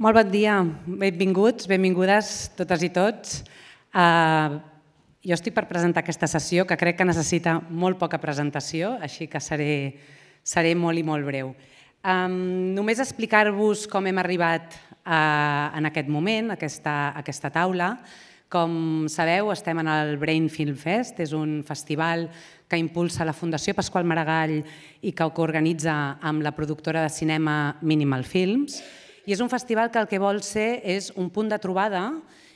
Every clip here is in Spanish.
Molt bon dia, benvinguts, benvingudes totes i tots. Jo estic per presentar aquesta sessió que crec que necessita molt poca presentació, així que seré molt i molt breu. Només explicar-vos com hem arribat en aquest moment, a aquesta taula. Com sabeu, estem en el Brain Film Fest, és un festival que impulsa la Fundació Pasqual Maragall i que organitza amb la productora de cinema Minimal Films. I és un festival que el que vol ser és un punt de trobada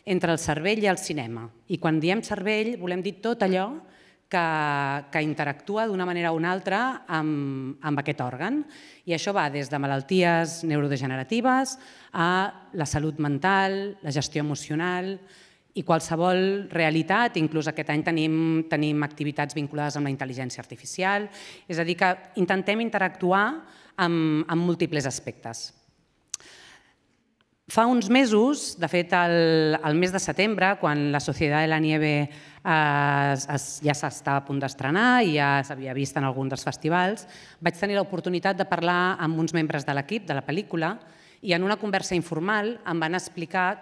entre el cervell i el cinema. I quan diem cervell volem dir tot allò que interactua d'una manera o una altra amb aquest òrgan. I això va des de malalties neurodegeneratives a la salut mental, la gestió emocional i qualsevol realitat. Inclús aquest any tenim activitats vinculades amb la intel·ligència artificial. És a dir, que intentem interactuar amb múltiples aspectes. Fa uns mesos, de fet el mes de setembre, quan La Sociedad de la Nieve ja s'estava a punt d'estrenar i ja s'havia vist en algun dels festivals, vaig tenir l'oportunitat de parlar amb uns membres de l'equip de la pel·lícula i en una conversa informal em van explicar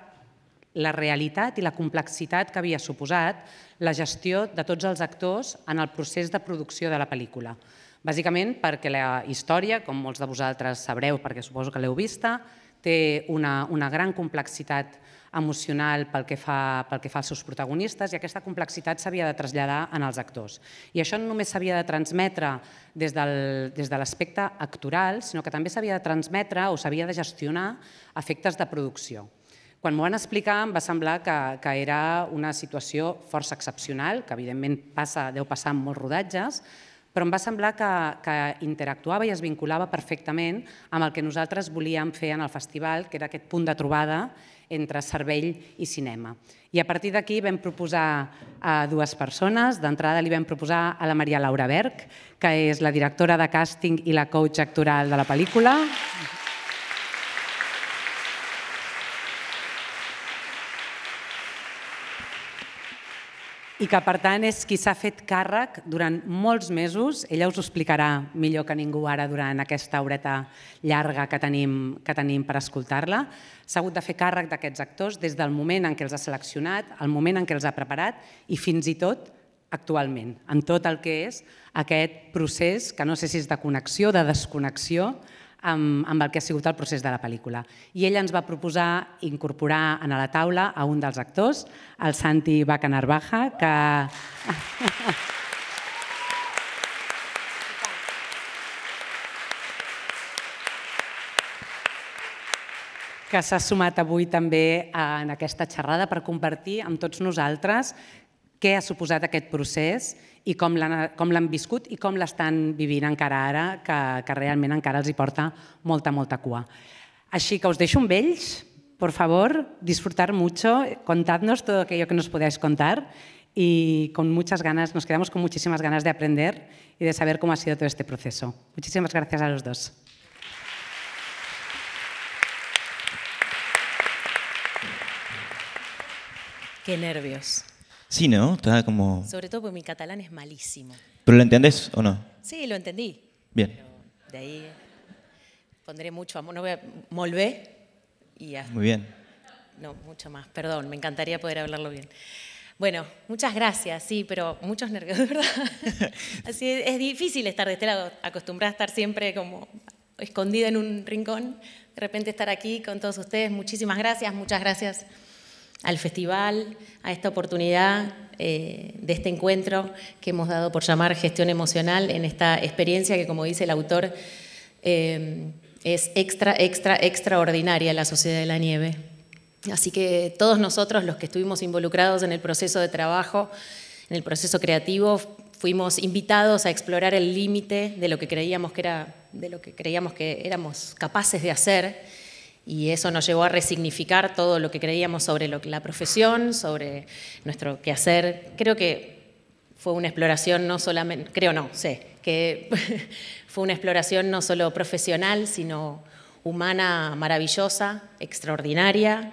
la realitat i la complexitat que havia suposat la gestió de tots els actors en el procés de producció de la pel·lícula. Bàsicament perquè la història, com molts de vosaltres sabreu perquè suposo que l'heu vista, té una gran complexitat emocional pel que fa als seus protagonistes i aquesta complexitat s'havia de traslladar en els actors. I això no només s'havia de transmetre des de l'aspecte actoral, sinó que també s'havia de transmetre o s'havia de gestionar efectes de producció. Quan m'ho van explicar em va semblar que era una situació força excepcional, que evidentment deu passar en molts rodatges, però em va semblar que interactuava i es vinculava perfectament amb el que nosaltres volíem fer en el festival, que era aquest punt de trobada entre cervell i cinema. I a partir d'aquí vam proposar a dues persones. D'entrada li vam proposar a la Maria Laura Berg, que és la directora de càsting i la coach actoral de la pel·lícula. I que, per tant, és qui s'ha fet càrrec durant molts mesos. Ella us ho explicarà millor que ningú ara durant aquesta horeta llarga que tenim per escoltar-la. S'ha hagut de fer càrrec d'aquests actors des del moment en què els ha seleccionat, el moment en què els ha preparat i fins i tot actualment, en tot el que és aquest procés, que no sé si és de connexió o de desconnexió, amb el que ha sigut el procés de la pel·lícula. I ella ens va proposar incorporar a la taula a un dels actors, el Santi Bacanarbaja, que s'ha sumat avui també en aquesta xerrada per compartir amb tots nosaltres què ha suposat aquest procés i com l'han viscut i com l'estan vivint encara ara, que realment encara els hi porta molta cua. Així que us deixo amb ells, por favor, disfrutar mucho, contadnos todo aquello que nos podáis contar y nos quedamos con muchísimas ganas de aprender y de saber cómo ha sido todo este proceso. Muchísimas gracias a los dos. Qué nervios. Sí, ¿no? Estaba como... Sobre todo porque mi catalán es malísimo. ¿Pero lo entendés o no? Sí, lo entendí. Bien. Pero de ahí pondré mucho amor. No voy a... Molvé y ya. Muy bien. No, mucho más. Perdón, me encantaría poder hablarlo bien. Bueno, muchas gracias, sí, pero muchos nervios, de verdad. Así es difícil estar de este lado, acostumbrada a estar siempre como escondida en un rincón. De repente estar aquí con todos ustedes. Muchísimas gracias, muchas gracias al festival, a esta oportunidad de este encuentro que hemos dado por llamar Gestión Emocional en esta experiencia que, como dice el autor, es extraordinaria en La Sociedad de la Nieve. Así que todos nosotros, los que estuvimos involucrados en el proceso de trabajo, en el proceso creativo, fuimos invitados a explorar el límite de lo que creíamos que éramos capaces de hacer. Y eso nos llevó a resignificar todo lo que creíamos sobre la profesión, sobre nuestro quehacer. Creo que fue una exploración no solamente, que fue una exploración no solo profesional, sino humana, maravillosa, extraordinaria.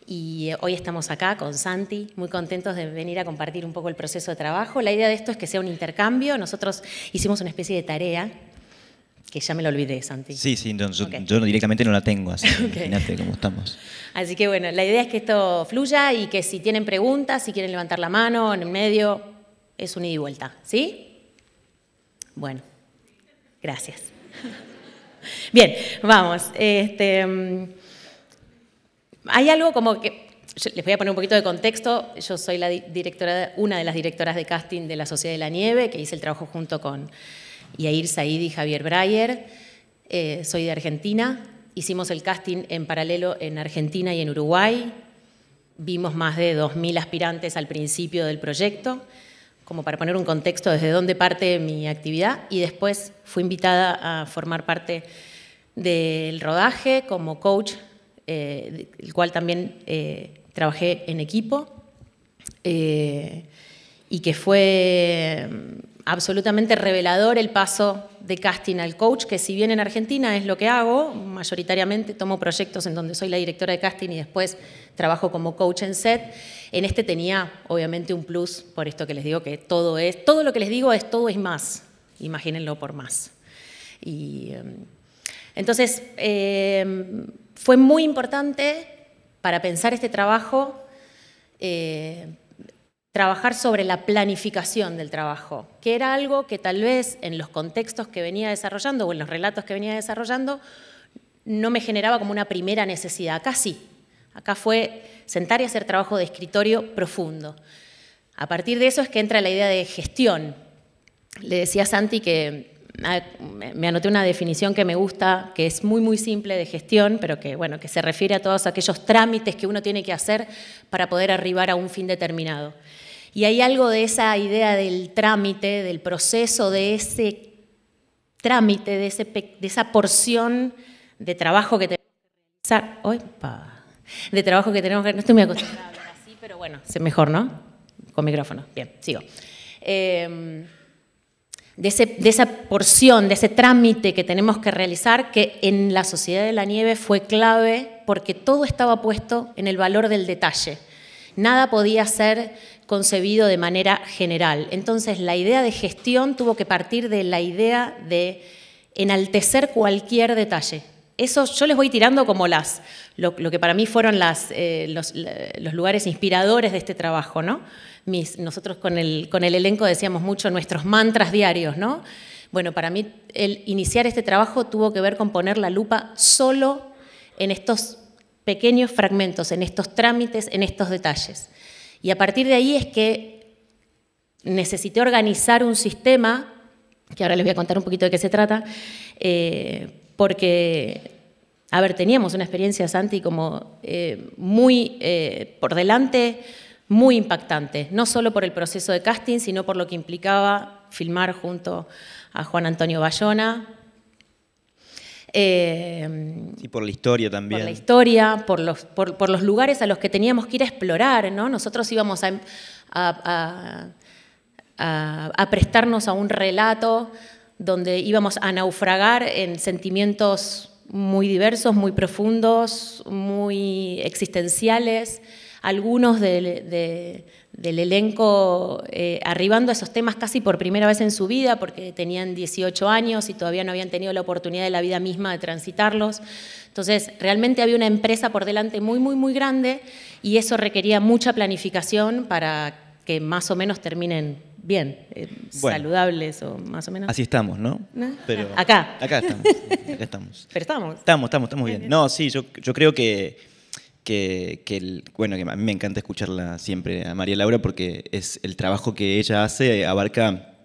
Y hoy estamos acá con Santi, muy contentos de venir a compartir un poco el proceso de trabajo. La idea de esto es que sea un intercambio. Nosotros hicimos una especie de tarea Que ya me lo olvidé, Santi. Sí, sí, yo, Ok. yo directamente no la tengo, así que Ok. imagínate cómo estamos. Así que bueno, la idea es que esto fluya y que si tienen preguntas, si quieren levantar la mano en el medio, es un ida y vuelta, ¿sí? Bueno, gracias. Bien, vamos. Hay algo como que, les voy a poner un poquito de contexto. Yo soy la una de las directoras de casting de la Sociedad de la Nieve, que hice el trabajo junto con Yair Said y Javier Breyer. Soy de Argentina. Hicimos el casting en paralelo en Argentina y en Uruguay. Vimos más de 2.000 aspirantes al principio del proyecto, como para poner un contexto desde dónde parte mi actividad. Y después fui invitada a formar parte del rodaje como coach, el cual también trabajé en equipo, y que fue absolutamente revelador el paso de casting al coach, que si bien en Argentina es lo que hago, mayoritariamente tomo proyectos en donde soy la directora de casting y después trabajo como coach en set, en este tenía obviamente un plus, por esto que les digo que todo lo que les digo es todo es más, imagínenlo por más. Y entonces fue muy importante para pensar este trabajo, trabajar sobre la planificación del trabajo, que era algo que tal vez en los contextos que venía desarrollando o en los relatos que venía desarrollando no me generaba como una primera necesidad. Acá sí. Acá fue sentar y hacer trabajo de escritorio profundo. A partir de eso es que entra la idea de gestión. Le decía a Santi que me anoté una definición que me gusta, que es muy, muy simple de gestión, pero que, bueno, que se refiere a todos aquellos trámites que uno tiene que hacer para poder arribar a un fin determinado. Y hay algo de esa idea del trámite, del proceso, de ese trámite, de esa porción de trabajo que tenemos que realizar. ¡Opa! De trabajo que tenemos que... No estoy muy acostumbrada a hablar así, pero bueno, es mejor, ¿no? Con micrófono. Bien, sigo. De esa porción, de ese trámite que tenemos que realizar, que en la Sociedad de la Nieve fue clave porque todo estaba puesto en el valor del detalle. Nada podía ser concebido de manera general. Entonces, la idea de gestión tuvo que partir de la idea de enaltecer cualquier detalle. Eso yo les voy tirando como lo que para mí fueron los lugares inspiradores de este trabajo, ¿no? Nosotros con el elenco decíamos mucho nuestros mantras diarios, ¿no? Bueno, para mí el iniciar este trabajo tuvo que ver con poner la lupa solo en estos pequeños fragmentos, en estos trámites, en estos detalles. Y a partir de ahí es que necesité organizar un sistema, que ahora les voy a contar un poquito de qué se trata, porque, a ver, teníamos una experiencia, Santi, como muy por delante, muy impactante, no solo por el proceso de casting, sino por lo que implicaba filmar junto a Juan Antonio Bayona. Y por la historia también. Por la historia, por los lugares a los que teníamos que ir a explorar, ¿no? Nosotros íbamos a prestarnos a un relato donde íbamos a naufragar en sentimientos muy diversos, muy profundos, muy existenciales, algunos del elenco arribando a esos temas casi por primera vez en su vida, porque tenían 18 años y todavía no habían tenido la oportunidad de la vida misma de transitarlos. Entonces, realmente había una empresa por delante muy, muy, muy grande y eso requería mucha planificación para que más o menos terminen bien, bueno, saludables o más o menos. Así estamos, ¿no? Pero, acá. Acá estamos. Acá estamos. Pero estamos. Estamos bien. No, sí, yo creo bueno, que a mí me encanta escucharla siempre a María Laura porque es el trabajo que ella hace, abarca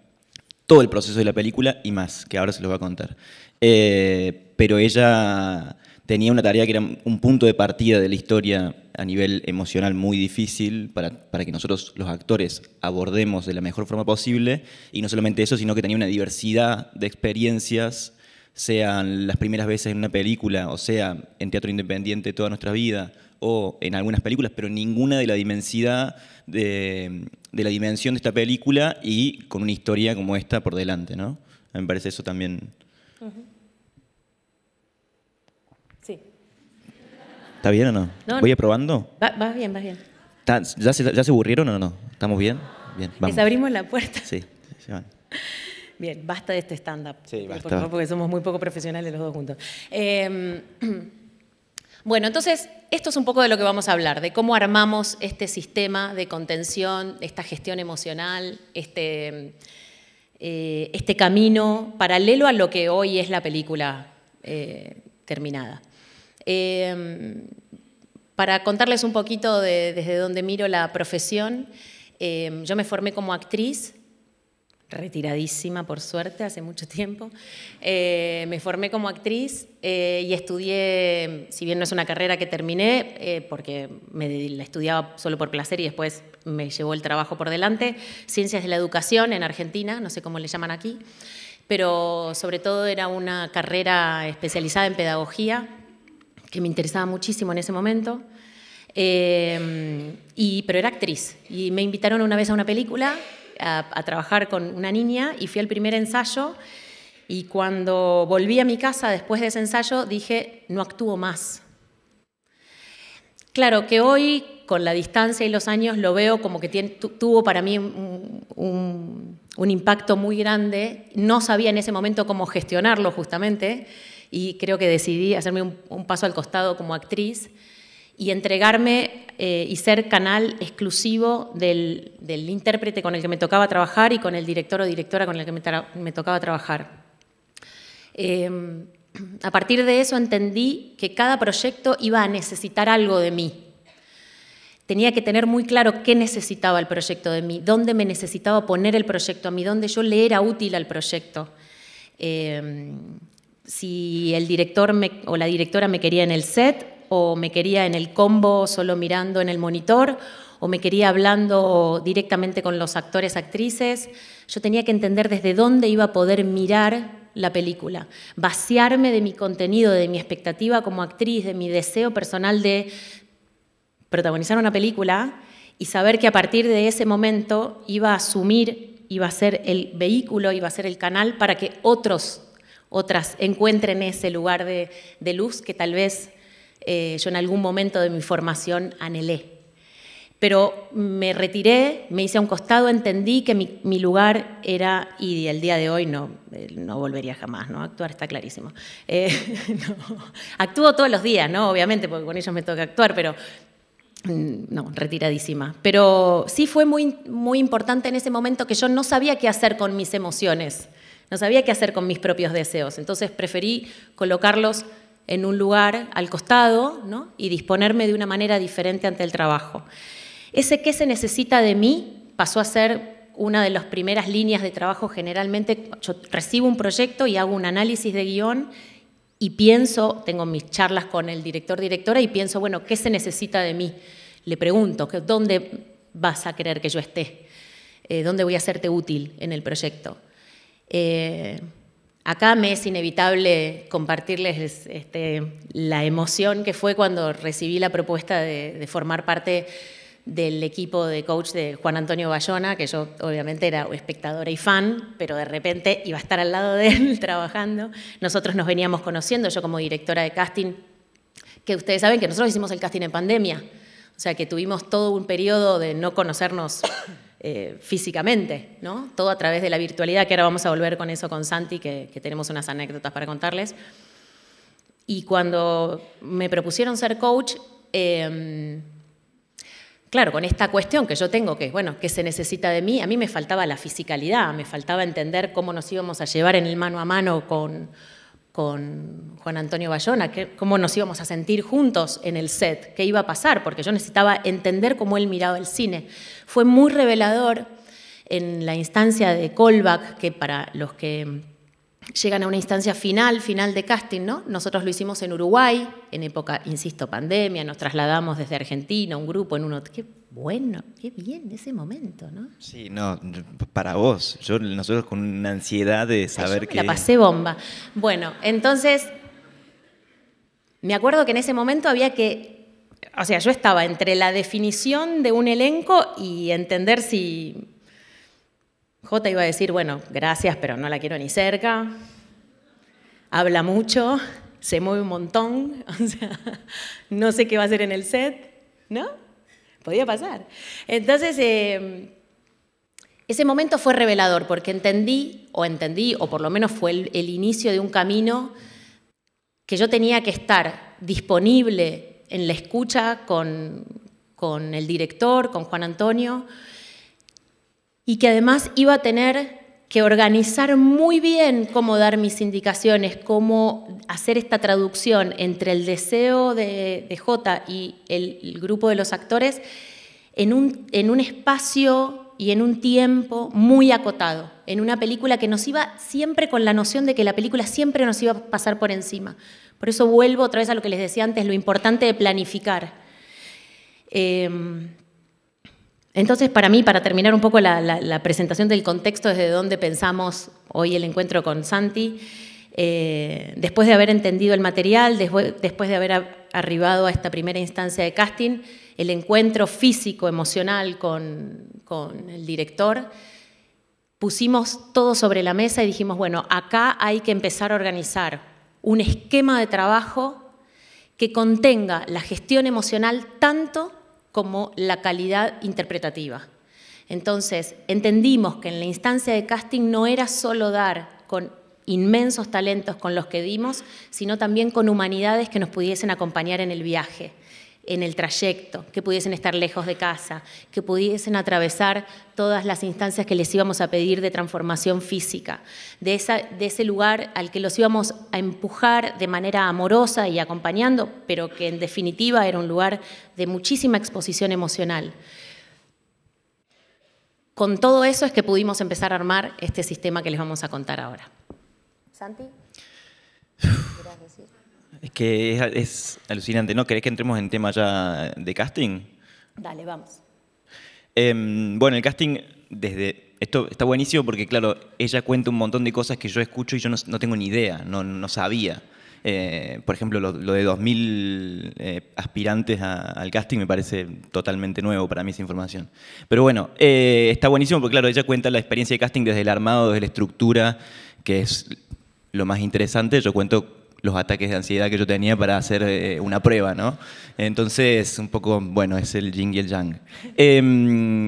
todo el proceso de la película y más, que ahora se los voy a contar. Pero ella tenía una tarea que era un punto de partida de la historia a nivel emocional muy difícil para que nosotros, los actores, abordemos de la mejor forma posible, y no solamente eso, sino que tenía una diversidad de experiencias, sean las primeras veces en una película, o sea, en teatro independiente toda nuestra vida, o en algunas películas, pero ninguna de la dimensidad de la dimensión de esta película y con una historia como esta por delante, ¿no? A mí me parece eso también. Sí. ¿Está bien o no? No, ¿Voy aprobando? Vas bien, vas bien. ¿Ya se aburrieron o no? ¿Estamos bien? Bien, vamos. Les abrimos la puerta. Sí, se van. Bien, basta de este stand-up. Sí, basta. Por favor, porque somos muy poco profesionales los dos juntos. Bueno, entonces, esto es un poco de lo que vamos a hablar, de cómo armamos este sistema de contención, esta gestión emocional, este camino paralelo a lo que hoy es la película terminada. Para contarles un poquito desde donde miro la profesión, yo me formé como actriz, retiradísima por suerte, hace mucho tiempo. Me formé como actriz y estudié, si bien no es una carrera que terminé, porque la estudiaba solo por placer y después me llevó el trabajo por delante, Ciencias de la Educación en Argentina, no sé cómo le llaman aquí, pero sobre todo era una carrera especializada en pedagogía, que me interesaba muchísimo en ese momento, pero era actriz. Y me invitaron una vez a una película a trabajar con una niña y fui al primer ensayo y cuando volví a mi casa después de ese ensayo dije, no actúo más. Claro que hoy, con la distancia y los años, lo veo como que tuvo para mí un impacto muy grande. No sabía en ese momento cómo gestionarlo justamente y creo que decidí hacerme un paso al costado como actriz y entregarme y ser canal exclusivo del intérprete con el que me tocaba trabajar y con el director o directora con el que me tocaba trabajar. A partir de eso entendí que cada proyecto iba a necesitar algo de mí. Tenía que tener muy claro qué necesitaba el proyecto de mí, dónde me necesitaba poner el proyecto a mí, dónde yo le era útil al proyecto. Si el director o la directora me quería en el set, o me quería en el combo solo mirando en el monitor, o me quería hablando directamente con los actores, actrices. Yo tenía que entender desde dónde iba a poder mirar la película, vaciarme de mi contenido, de mi expectativa como actriz, de mi deseo personal de protagonizar una película y saber que a partir de ese momento iba a asumir, iba a ser el vehículo, iba a ser el canal para que otras encuentren ese lugar de luz que tal vez yo en algún momento de mi formación anhelé. Pero me retiré, me hice a un costado, entendí que mi lugar era, y el día de hoy no volvería jamás, ¿no? Actuar está clarísimo. No. Actúo todos los días, ¿no? Obviamente, porque con ellos me toca actuar, pero no, retiradísima. Pero sí fue muy, muy importante en ese momento que yo no sabía qué hacer con mis emociones, no sabía qué hacer con mis propios deseos. Entonces preferí colocarlos en un lugar al costado, ¿no? Y disponerme de una manera diferente ante el trabajo. Ese qué se necesita de mí pasó a ser una de las primeras líneas de trabajo. Generalmente yo recibo un proyecto y hago un análisis de guión y pienso, tengo mis charlas con el director, directora y pienso, bueno, ¿qué se necesita de mí? Le pregunto, ¿dónde vas a querer que yo esté? ¿Dónde voy a serte útil en el proyecto? Acá me es inevitable compartirles la emoción que fue cuando recibí la propuesta de formar parte del equipo de coach de Juan Antonio Bayona, que yo obviamente era espectadora y fan, pero de repente iba a estar al lado de él trabajando. Nosotros nos veníamos conociendo, yo como directora de casting, que ustedes saben que nosotros hicimos el casting en pandemia, o sea que tuvimos todo un periodo de no conocernos físicamente, ¿no? Todo a través de la virtualidad, que ahora vamos a volver con eso con Santi, que tenemos unas anécdotas para contarles. Y cuando me propusieron ser coach, claro, con esta cuestión que yo tengo, que bueno, ¿qué se necesita de mí? A mí me faltaba la fisicalidad, me faltaba entender cómo nos íbamos a llevar en el mano a mano con Juan Antonio Bayona, cómo nos íbamos a sentir juntos en el set, qué iba a pasar, porque yo necesitaba entender cómo él miraba el cine. Fue muy revelador en la instancia de callback, que para los que llegan a una instancia final de casting, ¿no? Nosotros lo hicimos en Uruguay, en época, insisto, pandemia, nos trasladamos desde Argentina, un grupo en un hotel. Qué bueno, qué bien ese momento, ¿no? Sí, no, para vos, nosotros con una ansiedad de saber que... La pasé bomba. Bueno, entonces, me acuerdo que en ese momento había que... O sea, yo estaba entre la definición de un elenco y entender si... Jota iba a decir, bueno, gracias, pero no la quiero ni cerca. Habla mucho, se mueve un montón, o sea, no sé qué va a hacer en el set, ¿no? Podía pasar. Entonces, ese momento fue revelador porque entendí, o por lo menos fue el inicio de un camino que yo tenía que estar disponible en la escucha con el director, con Juan Antonio, y que además iba a tener que organizar muy bien cómo dar mis indicaciones, cómo hacer esta traducción entre el deseo de Jota y el grupo de los actores en un espacio y en un tiempo muy acotado, en una película que nos iba siempre con la noción de que la película siempre nos iba a pasar por encima. Por eso vuelvo otra vez a lo que les decía antes, lo importante de planificar. Entonces, para mí, para terminar un poco la presentación del contexto desde donde pensamos hoy el encuentro con Santi, después de haber entendido el material, después de haber arribado a esta primera instancia de casting, el encuentro físico, emocional con el director, pusimos todo sobre la mesa y dijimos, bueno, acá hay que empezar a organizar un esquema de trabajo que contenga la gestión emocional tanto como la calidad interpretativa. Entonces, entendimos que en la instancia de casting no era solo dar con inmensos talentos con los que dimos, sino también con humanidades que nos pudiesen acompañar en el viaje, en el trayecto, que pudiesen estar lejos de casa, que pudiesen atravesar todas las instancias que les íbamos a pedir de transformación física, de ese lugar al que los íbamos a empujar de manera amorosa y acompañando, pero que en definitiva era un lugar de muchísima exposición emocional. Con todo eso es que pudimos empezar a armar este sistema que les vamos a contar ahora. ¿Santi? ¿Quieres decir? Es que es alucinante, ¿no? ¿Querés que entremos en tema ya de casting? Dale, vamos. Bueno, el casting, esto está buenísimo porque, claro, ella cuenta un montón de cosas que yo escucho y yo no tengo ni idea, no sabía. Por ejemplo, lo de 2000 aspirantes al casting me parece totalmente nuevo para mí esa información. Pero bueno, está buenísimo porque, claro, ella cuenta la experiencia de casting desde el armado, desde la estructura, que es lo más interesante. Yo cuento los ataques de ansiedad que yo tenía para hacer una prueba, ¿no? Entonces, un poco, bueno, es el yin y el yang.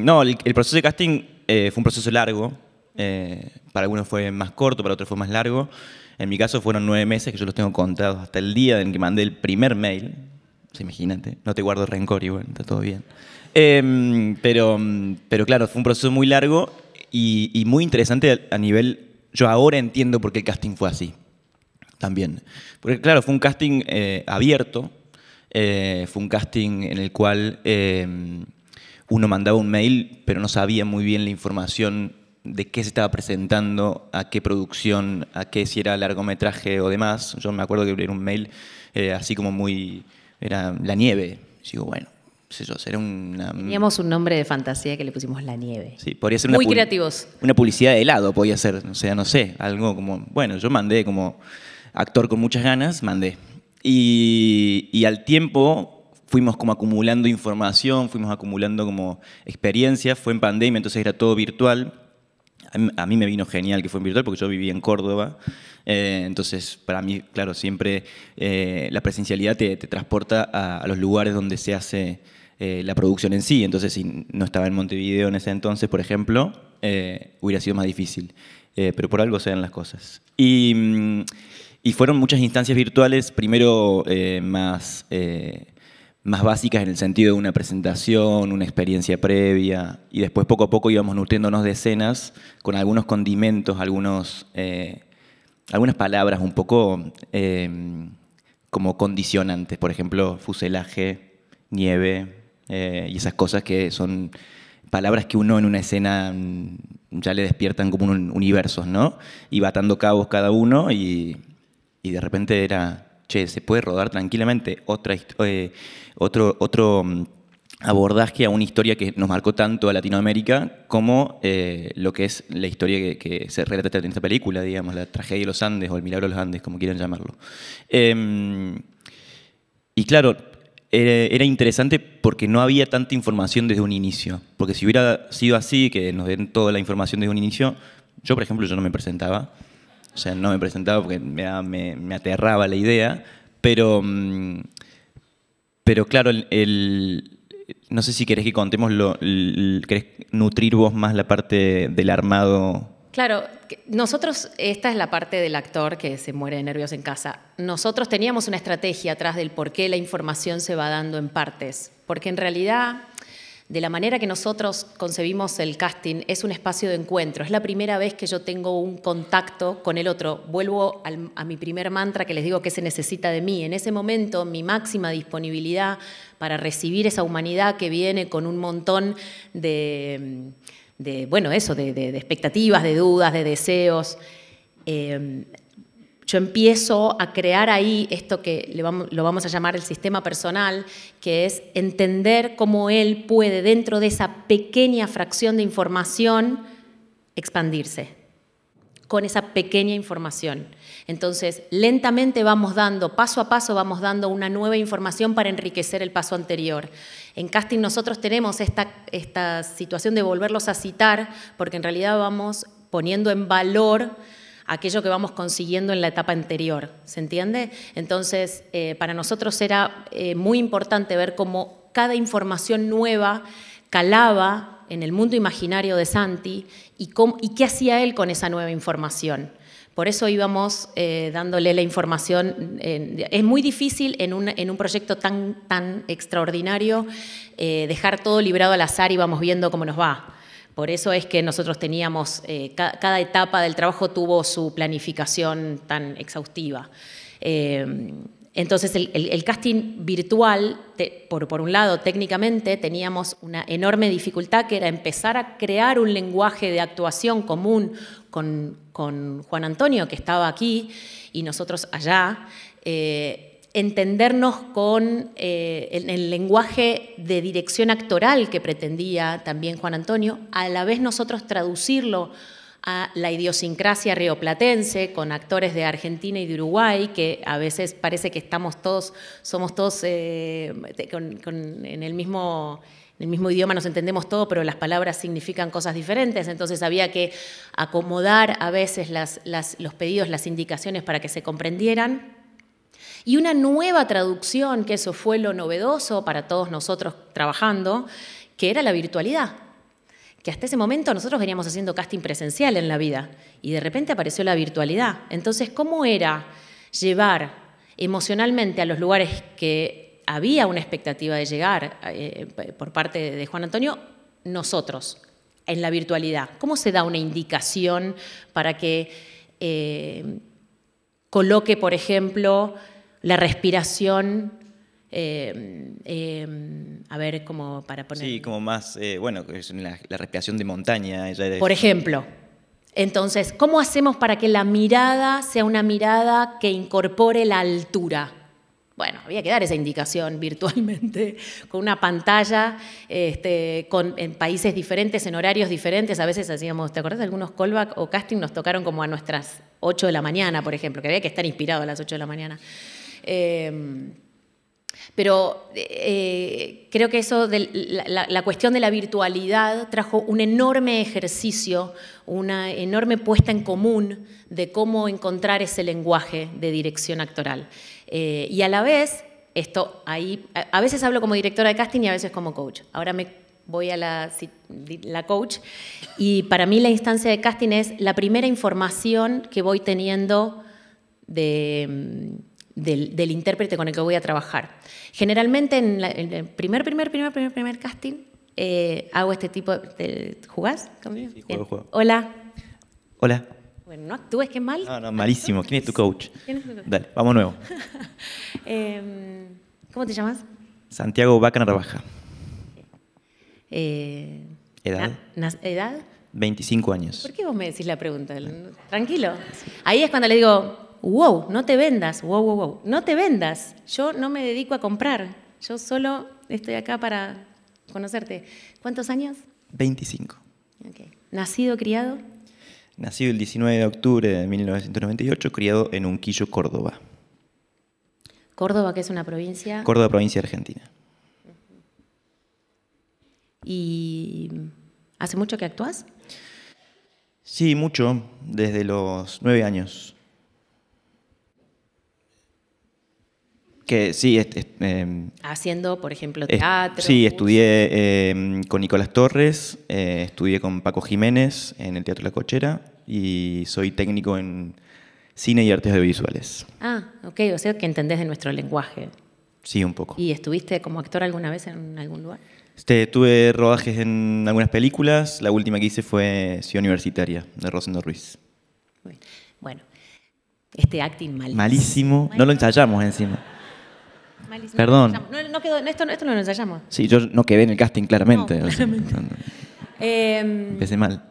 No, el proceso de casting fue un proceso largo. Para algunos fue más corto, para otros fue más largo. En mi caso fueron 9 meses, que yo los tengo contados hasta el día en que mandé el primer mail. O sea, imagínate, no te guardo rencor igual, está todo bien. Pero claro, fue un proceso muy largo y muy interesante a nivel... Yo ahora entiendo por qué el casting fue así. También. Porque claro, fue un casting abierto, fue un casting en el cual uno mandaba un mail, pero no sabía muy bien la información de qué se estaba presentando, a qué producción, a qué si era largometraje o demás. Yo me acuerdo que era un mail así como muy... era La Nieve. Y digo, bueno, no sé yo, será una... Teníamos un nombre de fantasía que le pusimos La Nieve. Sí, podría ser muy creativos. Una publicidad de helado, podía ser, o sea, no sé, algo como... Bueno, yo mandé como... actor con muchas ganas, mandé. Y al tiempo fuimos como acumulando información, fuimos acumulando como experiencia. Fue en pandemia, entonces era todo virtual. A mí me vino genial que fue en virtual porque yo vivía en Córdoba. Entonces, para mí, claro, siempre la presencialidad te transporta a los lugares donde se hace la producción en sí. Entonces, si no estaba en Montevideo en ese entonces, por ejemplo, hubiera sido más difícil. Pero por algo se dan las cosas. Y fueron muchas instancias virtuales, primero más básicas en el sentido de una presentación, una experiencia previa, y después poco a poco íbamos nutriéndonos de escenas con algunos condimentos, algunas palabras un poco como condicionantes, por ejemplo, fuselaje, nieve, y esas cosas que son palabras que uno en una escena ya le despiertan como un universos, ¿no? Y va atando cabos cada uno y de repente era, che, se puede rodar tranquilamente otro abordaje a una historia que nos marcó tanto a Latinoamérica como lo que es la historia que se relata en esta película, digamos, la tragedia de los Andes o el milagro de los Andes, como quieran llamarlo. Y claro, era interesante porque no había tanta información desde un inicio. Porque si hubiera sido así, que nos den toda la información desde un inicio, yo, por ejemplo, yo no me presentaba. O sea, no me presentaba porque me aterraba la idea, pero claro, no sé si querés que contemos, querés nutrir vos más la parte del armado. Claro, nosotros, esta es la parte del actor que se muere de nervios en casa. Nosotros teníamos una estrategia atrás del por qué la información se va dando en partes, porque en realidad, de la manera que nosotros concebimos el casting, es un espacio de encuentro. Es la primera vez que yo tengo un contacto con el otro. Vuelvo a mi primer mantra que les digo que se necesita de mí. En ese momento, mi máxima disponibilidad para recibir esa humanidad que viene con un montón de expectativas, de dudas, de deseos. Yo empiezo a crear ahí esto que lo vamos a llamar el sistema personal, que es entender cómo él puede, dentro de esa pequeña fracción de información, expandirse con esa pequeña información. Entonces, lentamente vamos dando, paso a paso, vamos dando una nueva información para enriquecer el paso anterior. En casting nosotros tenemos esta situación de volverlos a citar, porque en realidad vamos poniendo en valor aquello que vamos consiguiendo en la etapa anterior, ¿se entiende? Entonces, para nosotros era muy importante ver cómo cada información nueva calaba en el mundo imaginario de Santi y qué hacía él con esa nueva información. Por eso íbamos dándole la información. Es muy difícil en un proyecto tan extraordinario dejar todo librado al azar y vamos viendo cómo nos va. Por eso es que nosotros teníamos, cada etapa del trabajo tuvo su planificación tan exhaustiva. Entonces, el casting virtual, por un lado, técnicamente, teníamos una enorme dificultad que era empezar a crear un lenguaje de actuación común con Juan Antonio, que estaba aquí, y nosotros allá, entendernos con el lenguaje de dirección actoral que pretendía también Juan Antonio, a la vez nosotros traducirlo a la idiosincrasia rioplatense, con actores de Argentina y de Uruguay, que a veces parece que somos todos en el mismo idioma, nos entendemos todo, pero las palabras significan cosas diferentes, entonces había que acomodar a veces los pedidos, las indicaciones para que se comprendieran. Y una nueva traducción, que eso fue lo novedoso para todos nosotros trabajando, que era la virtualidad. Que hasta ese momento nosotros veníamos haciendo casting presencial en la vida y de repente apareció la virtualidad. Entonces, ¿cómo era llevar emocionalmente a los lugares que había una expectativa de llegar por parte de Juan Antonio, nosotros, en la virtualidad? ¿Cómo se da una indicación para que coloque, por ejemplo, la respiración? A ver, como para poner... Sí, como más, es la respiración de montaña. Por ejemplo. Entonces, ¿cómo hacemos para que la mirada sea una mirada que incorpore la altura? Bueno, había que dar esa indicación virtualmente, con una pantalla, en países diferentes, en horarios diferentes. A veces hacíamos, ¿te acordás de algunos callback o casting? Nos tocaron como a nuestras 8 de la mañana, por ejemplo, que había que estar inspirado a las 8 de la mañana. Pero creo que eso la cuestión de la virtualidad trajo un enorme ejercicio, una enorme puesta en común de cómo encontrar ese lenguaje de dirección actoral. Y a la vez, a veces hablo como directora de casting y a veces como coach. Ahora me voy a la coach y para mí la instancia de casting es la primera información que voy teniendo del intérprete con el que voy a trabajar. Generalmente en el primer casting hago este tipo de... ¿Jugás conmigo? Sí, juego. Hola. Hola. Bueno, no actúes, qué mal. No, malísimo. ¿Quién es tu coach? ¿Quién es tu coach? Dale, vamos nuevo. ¿Cómo te llamas? Santiago Vaca Narvaja. ¿Edad? ¿Edad? 25 años. ¿Por qué vos me decís la pregunta? Tranquilo. Ahí es cuando le digo... Wow, no te vendas, wow, no te vendas. Yo no me dedico a comprar, yo solo estoy acá para conocerte. ¿Cuántos años? 25. Okay. ¿Nacido, criado? Nacido el 19 de octubre de 1998, criado en Unquillo, Córdoba. ¿Córdoba, que es una provincia? Córdoba, provincia de Argentina. ¿Y hace mucho que actúas? Sí, mucho, desde los 9 años. Que sí, Haciendo, por ejemplo, teatro. Sí, estudié con Nicolás Torres, estudié con Paco Jiménez en el Teatro La Cochera y soy técnico en cine y artes audiovisuales. Ah, ok, o sea que entendés de nuestro lenguaje. Sí, un poco. ¿Y estuviste como actor alguna vez en algún lugar? Tuve rodajes en algunas películas, la última que hice fue Ciudad Universitaria, de Rosendo Ruiz. Bueno, este acting malísimo. Malísimo, no lo ensayamos encima. Malísimo. Perdón. No quedó, esto no lo ensayamos. Sí, yo no quedé en el casting claramente. No, claramente. Empecé mal.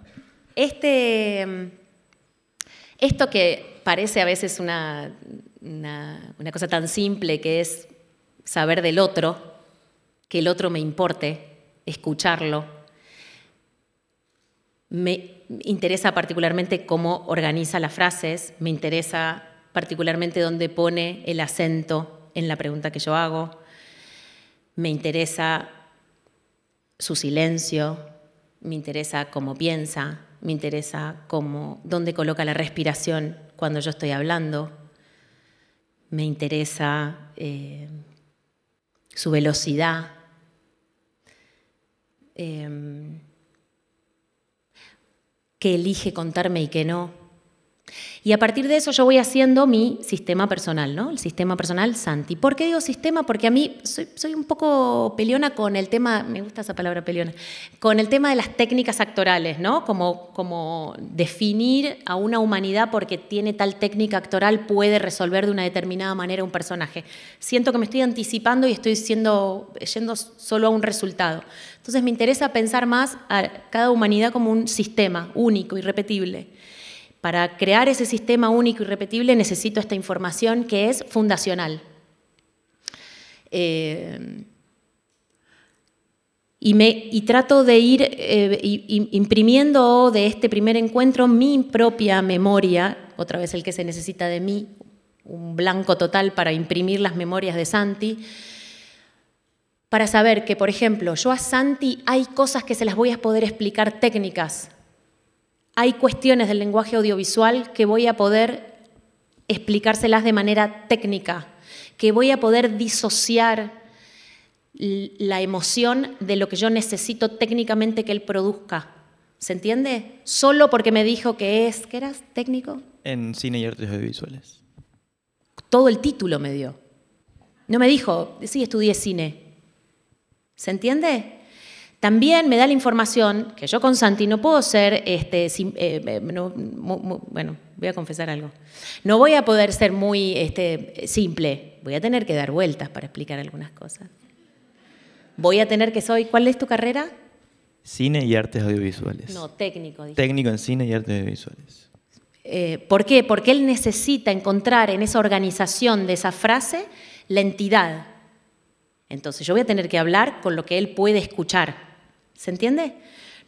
Esto que parece a veces una cosa tan simple, que es saber del otro, que el otro me importe, escucharlo, me interesa particularmente cómo organiza las frases, me interesa particularmente dónde pone el acento en la pregunta que yo hago, me interesa su silencio, me interesa cómo piensa, me interesa dónde coloca la respiración cuando yo estoy hablando, me interesa su velocidad, qué elige contarme y qué no. Y a partir de eso yo voy haciendo mi sistema personal, ¿no? El sistema personal Santi. ¿Por qué digo sistema? Porque a mí soy un poco peleona con el tema, me gusta esa palabra peleona, con el tema de las técnicas actorales, ¿no? Como definir a una humanidad porque tiene tal técnica actoral puede resolver de una determinada manera un personaje. Siento que me estoy anticipando y estoy yendo solo a un resultado. Entonces me interesa pensar más a cada humanidad como un sistema único, irrepetible. Para crear ese sistema único y repetible necesito esta información que es fundacional. Y trato de ir imprimiendo de este primer encuentro mi propia memoria, otra vez el que se necesita de mí, un blanco total para imprimir las memorias de Santi, para saber que, por ejemplo, yo a Santi hay cosas que se las voy a poder explicar técnicas. Hay cuestiones del lenguaje audiovisual que voy a poder explicárselas de manera técnica, que voy a poder disociar la emoción de lo que yo necesito técnicamente que él produzca. ¿Se entiende? Solo porque me dijo ¿qué eras técnico? En cine y artes audiovisuales. Todo el título me dio. No me dijo, sí, estudié cine. ¿Se entiende? También me da la información que yo con Santi no puedo ser, bueno, voy a confesar algo. No voy a poder ser muy simple. Voy a tener que dar vueltas para explicar algunas cosas. Voy a tener que ¿cuál es tu carrera? Cine y artes audiovisuales. No, técnico. Dije. Técnico en cine y artes audiovisuales. ¿Por qué? Porque él necesita encontrar en esa organización de esa frase la entidad. Entonces yo voy a tener que hablar con lo que él puede escuchar. ¿Se entiende?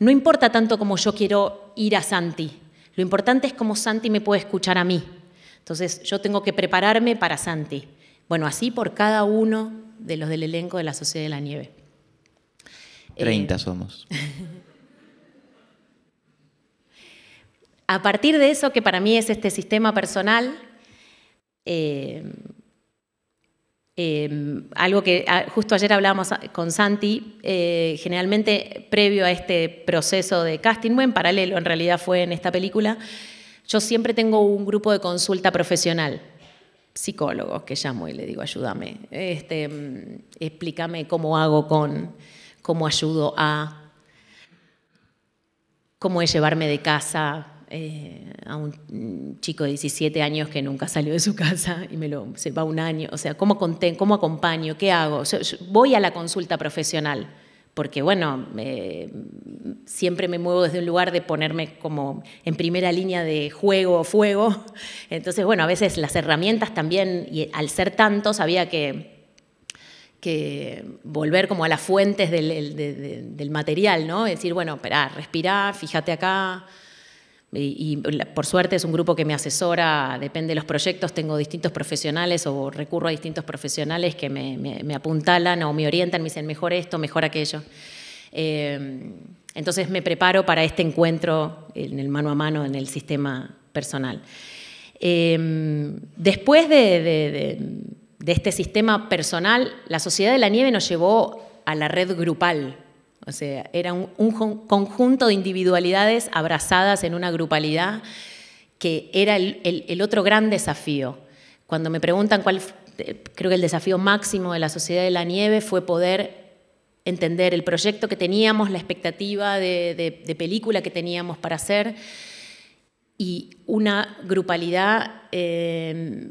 No importa tanto como yo quiero ir a Santi. Lo importante es cómo Santi me puede escuchar a mí. Entonces yo tengo que prepararme para Santi. Bueno, así por cada uno de los del elenco de la Sociedad de la Nieve. 30 somos. A partir de eso, que para mí es este sistema personal, algo que justo ayer hablábamos con Santi, generalmente previo a este proceso de casting, en paralelo en realidad fue en esta película, yo siempre tengo un grupo de consulta profesional, psicólogos que llamo y le digo, ayúdame, explícame cómo hago cómo ayudo cómo es llevarme de casa a un chico de 17 años que nunca salió de su casa y se va un año. O sea, ¿cómo acompaño? ¿Qué hago? Yo voy a la consulta profesional porque, bueno, siempre me muevo desde un lugar de ponerme como en primera línea de juego o fuego. Entonces, bueno, a veces las herramientas también, y al ser tantos, había que volver como a las fuentes del material, ¿no? Es decir, bueno, esperá, respirá, fíjate acá. Y por suerte es un grupo que me asesora, depende de los proyectos, tengo distintos profesionales o recurro a distintos profesionales que me apuntalan o me orientan, me dicen mejor esto, mejor aquello. Entonces me preparo para este encuentro en el mano a mano, en el sistema personal. Después de de este sistema personal, la Sociedad de la Nieve nos llevó a la red grupal. O sea, era un conjunto de individualidades abrazadas en una grupalidad que era el otro gran desafío. Cuando me preguntan cuál, creo que el desafío máximo de la Sociedad de la Nieve fue poder entender el proyecto que teníamos, la expectativa de película que teníamos para hacer y una grupalidad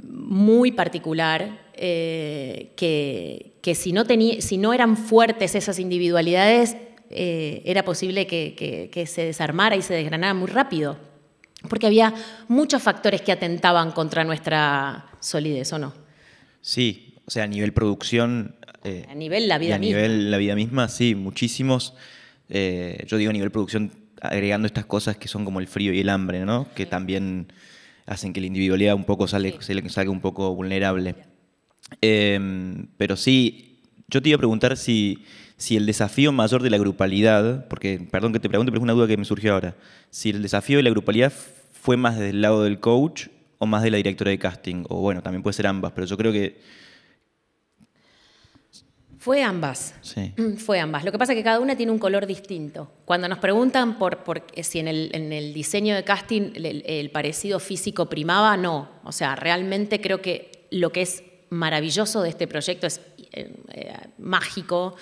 muy particular que si no eran fuertes esas individualidades, era posible que se desarmara y se desgranara muy rápido, porque había muchos factores que atentaban contra nuestra solidez, ¿o no? Sí, o sea, a nivel producción... a nivel la vida misma. A nivel la vida misma, sí, muchísimos. Yo digo a nivel producción, agregando estas cosas que son como el frío y el hambre, ¿no? Que también hacen que la individualidad un poco salga un poco vulnerable. Pero sí, yo te iba a preguntar si el desafío mayor de la grupalidad, porque, perdón que te pregunte, pero es una duda que me surgió ahora, si el desafío de la grupalidad fue más desde el lado del coach o más de la directora de casting, o bueno, también puede ser ambas, pero yo creo que... Fue ambas. Sí. Fue ambas. Lo que pasa es que cada una tiene un color distinto. Cuando nos preguntan por si en el diseño de casting el parecido físico primaba, no. O sea, realmente creo que lo que es maravilloso de este proyecto es mágico,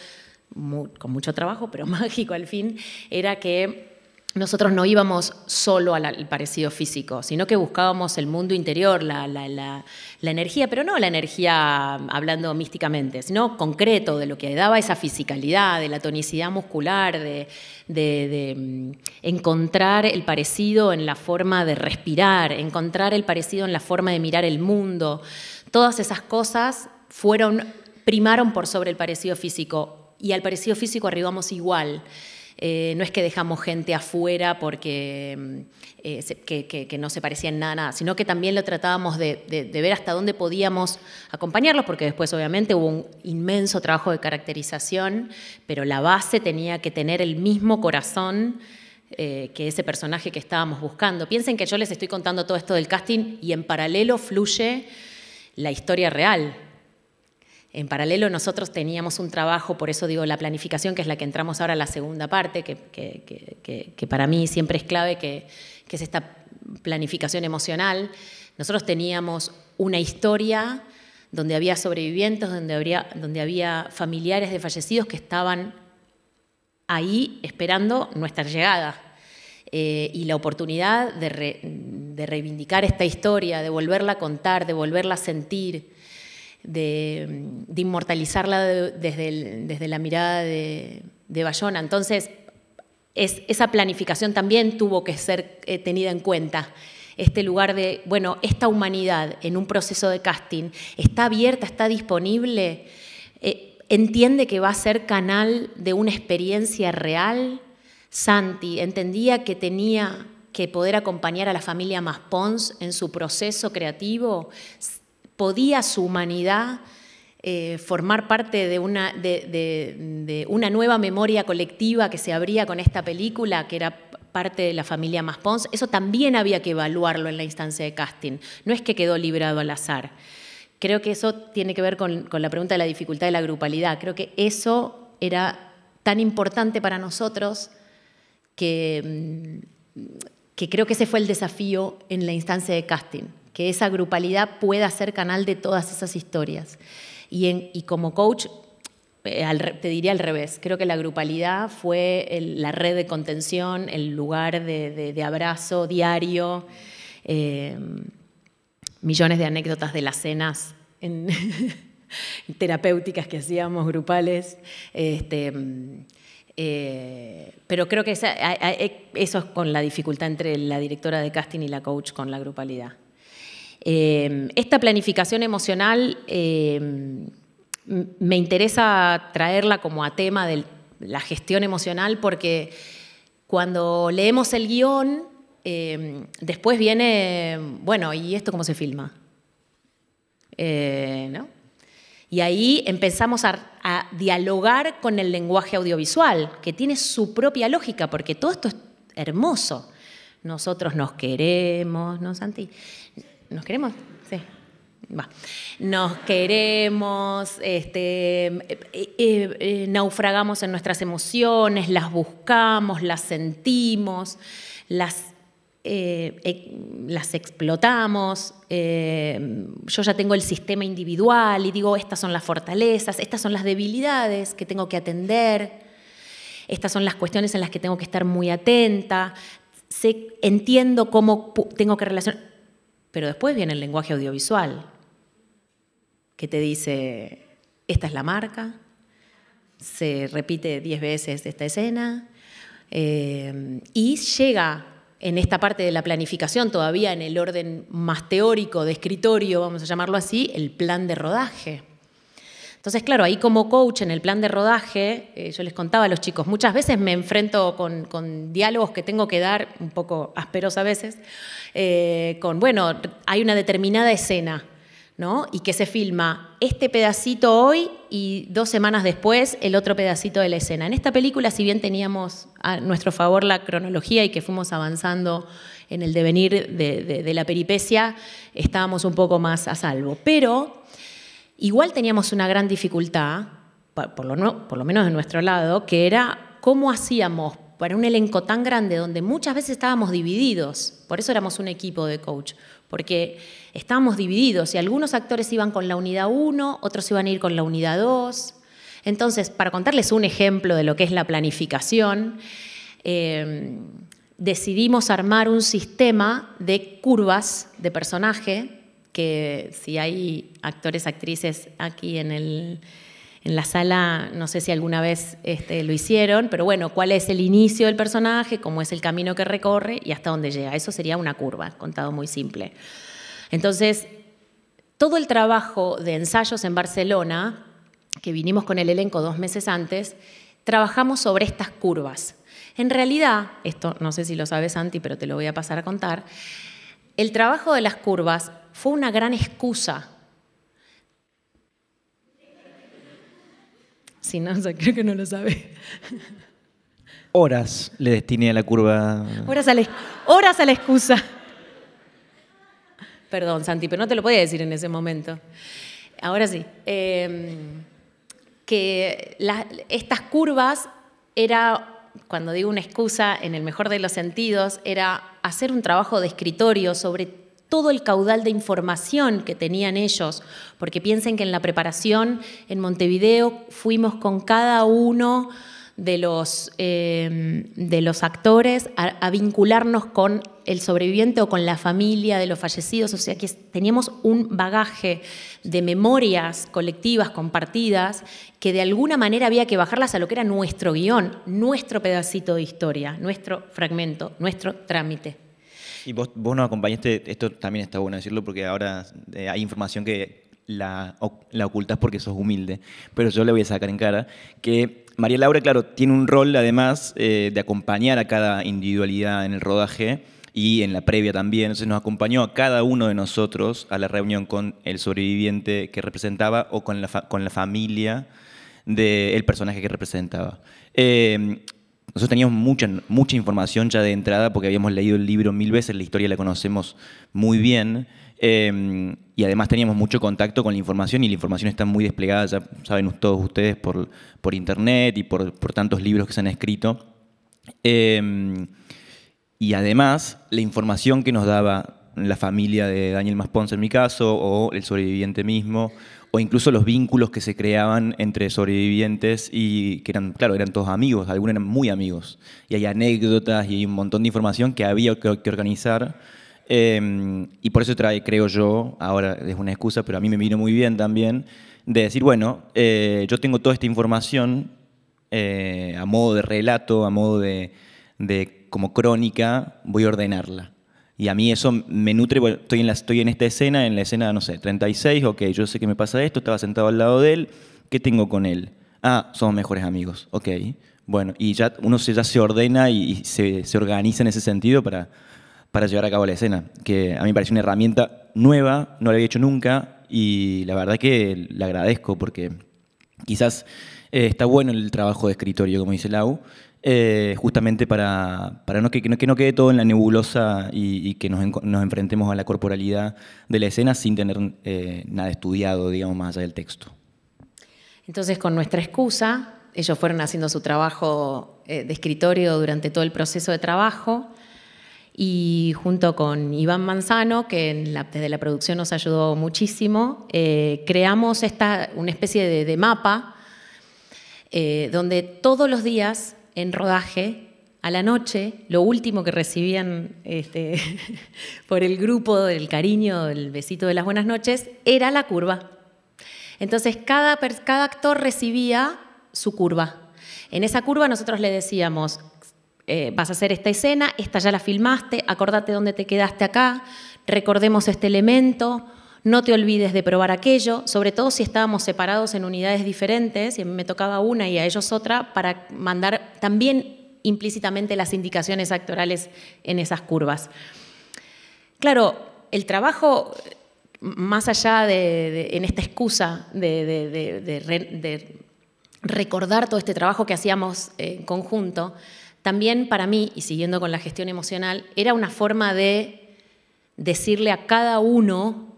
con mucho trabajo, pero mágico al fin, era que nosotros no íbamos solo al parecido físico, sino que buscábamos el mundo interior, la energía, pero no la energía hablando místicamente, sino concreto, de lo que daba esa fisicalidad, de la tonicidad muscular, de encontrar el parecido en la forma de respirar, encontrar el parecido en la forma de mirar el mundo. Todas esas cosas primaron por sobre el parecido físico, y al parecido físico arribamos igual. No es que dejamos gente afuera porque que no se parecía en nada, sino que también lo tratábamos de ver hasta dónde podíamos acompañarlos, porque después obviamente hubo un inmenso trabajo de caracterización, pero la base tenía que tener el mismo corazón que ese personaje que estábamos buscando. Piensen que yo les estoy contando todo esto del casting y en paralelo fluye la historia real. En paralelo nosotros teníamos un trabajo, por eso digo la planificación, que es la que entramos ahora a la segunda parte, que para mí siempre es clave, que es esta planificación emocional. Nosotros teníamos una historia donde había sobrevivientes, donde había familiares de fallecidos que estaban ahí esperando nuestra llegada. Y la oportunidad de reivindicar esta historia, de volverla a contar, de volverla a sentir, de inmortalizarla desde la mirada de Bayona. Entonces, esa planificación también tuvo que ser tenida en cuenta. Este lugar de, bueno, esta humanidad en un proceso de casting está abierta, está disponible, entiende que va a ser canal de una experiencia real. Santi entendía que tenía que poder acompañar a la familia Maspons en su proceso creativo. ¿Podía su humanidad formar parte de una nueva memoria colectiva que se abría con esta película, que era parte de la familia Maspons? Eso también había que evaluarlo en la instancia de casting. No es que quedó librado al azar. Creo que eso tiene que ver con la pregunta de la dificultad de la grupalidad. Creo que eso era tan importante para nosotros que creo que ese fue el desafío en la instancia de casting, que esa grupalidad pueda ser canal de todas esas historias. Y como coach, te diría al revés, creo que la grupalidad fue la red de contención, el lugar de abrazo diario, millones de anécdotas de las cenas terapéuticas que hacíamos, grupales. Pero creo que eso es con la dificultad entre la directora de casting y la coach con la grupalidad. Esta planificación emocional me interesa traerla como a tema de la gestión emocional, porque cuando leemos el guión, después viene, bueno, ¿y esto cómo se filma? ¿No? Y ahí empezamos a dialogar con el lenguaje audiovisual, que tiene su propia lógica, porque todo esto es hermoso. Nosotros nos queremos, ¿no, Santi? ¿Nos queremos? Sí. nos queremos, naufragamos en nuestras emociones, las buscamos, las sentimos, las explotamos. Yo ya tengo el sistema individual y digo, estas son las fortalezas, estas son las debilidades que tengo que atender, estas son las cuestiones en las que tengo que estar muy atenta, entiendo cómo tengo que relacionar. Pero después viene el lenguaje audiovisual, que te dice, esta es la marca, se repite 10 veces esta escena, y llega en esta parte de la planificación, todavía en el orden más teórico de escritorio, vamos a llamarlo así, el plan de rodaje. Entonces, claro, ahí como coach en el plan de rodaje, yo les contaba a los chicos, muchas veces me enfrento con diálogos que tengo que dar, un poco ásperos a veces, bueno, hay una determinada escena, ¿no? Y que se filma este pedacito hoy y 2 semanas después el otro pedacito de la escena. En esta película, si bien teníamos a nuestro favor la cronología y que fuimos avanzando en el devenir de la peripecia, estábamos un poco más a salvo. Pero igual teníamos una gran dificultad, por lo menos de nuestro lado, que era cómo hacíamos para un elenco tan grande donde muchas veces estábamos divididos. Por eso éramos un equipo de coach, porque estábamos divididos y algunos actores iban con la unidad 1, otros iban a ir con la unidad 2. Entonces, para contarles un ejemplo de lo que es la planificación, decidimos armar un sistema de curvas de personaje, que si hay actores, actrices aquí en la sala, no sé si alguna vez lo hicieron, pero bueno, cuál es el inicio del personaje, cómo es el camino que recorre y hasta dónde llega. Eso sería una curva, contado muy simple. Entonces, todo el trabajo de ensayos en Barcelona, que vinimos con el elenco 2 meses antes, trabajamos sobre estas curvas. En realidad, esto no sé si lo sabes, Santi, pero te lo voy a pasar a contar, el trabajo de las curvas fue una gran excusa. Si no, creo que no lo sabe. Horas le destiné a la curva. Horas a la excusa. Perdón, Santi, pero no te lo podía decir en ese momento. Ahora sí. Que estas curvas era, cuando digo una excusa, en el mejor de los sentidos, era hacer un trabajo de escritorio sobre todo el caudal de información que tenían ellos, porque piensen que en la preparación en Montevideo fuimos con cada uno de los actores a vincularnos con el sobreviviente o con la familia de los fallecidos, o sea que teníamos un bagaje de memorias colectivas compartidas que de alguna manera había que bajarlas a lo que era nuestro guión, nuestro pedacito de historia, nuestro fragmento, nuestro trámite. Y vos nos acompañaste, esto también está bueno decirlo porque ahora hay información que la ocultás porque sos humilde, pero yo le voy a sacar en cara que María Laura, claro, tiene un rol además de acompañar a cada individualidad en el rodaje y en la previa también. Entonces nos acompañó a cada uno de nosotros a la reunión con el sobreviviente que representaba o con la familia del personaje que representaba. Nosotros teníamos mucha información ya de entrada porque habíamos leído el libro 1000 veces, la historia la conocemos muy bien. Y además teníamos mucho contacto con la información y la información está muy desplegada, ya saben todos ustedes, por internet y por tantos libros que se han escrito. Y además la información que nos daba la familia de Daniel Maspons en mi caso, o el sobreviviente mismo, o incluso los vínculos que se creaban entre sobrevivientes y que eran, claro, eran todos amigos, algunos eran muy amigos. Y hay anécdotas y hay un montón de información que había que organizar. Y por eso creo yo, ahora es una excusa, pero a mí me vino muy bien también, de decir, bueno, yo tengo toda esta información a modo de relato, a modo de como crónica, voy a ordenarla. Y a mí eso me nutre, bueno, estoy en esta escena, en la escena, no sé, 36, ok, yo sé que me pasa esto, estaba sentado al lado de él, ¿qué tengo con él? Ah, somos mejores amigos, ok. Bueno, y ya uno ya se ordena y se organiza en ese sentido para llevar a cabo la escena, que a mí me parece una herramienta nueva, no la había hecho nunca y la verdad que la agradezco porque quizás está bueno el trabajo de escritorio, como dice Lau, justamente para que no quede todo en la nebulosa y que nos enfrentemos a la corporalidad de la escena sin tener nada estudiado, digamos, más allá del texto. Entonces, con nuestra excusa, ellos fueron haciendo su trabajo de escritorio durante todo el proceso de trabajo y junto con Iván Manzano, que desde la producción nos ayudó muchísimo, creamos una especie de mapa donde todos los días en rodaje, a la noche, lo último que recibían por el grupo del cariño, el besito de las buenas noches, era la curva. Entonces, cada actor recibía su curva. En esa curva nosotros le decíamos, vas a hacer esta escena, esta ya la filmaste, acordate dónde te quedaste acá, recordemos este elemento, no te olvides de probar aquello, sobre todo si estábamos separados en unidades diferentes, y a mí me tocaba una y a ellos otra, para mandar también implícitamente las indicaciones actorales en esas curvas. Claro, el trabajo, más allá en esta excusa de recordar todo este trabajo que hacíamos en conjunto, también para mí, y siguiendo con la gestión emocional, era una forma de decirle a cada uno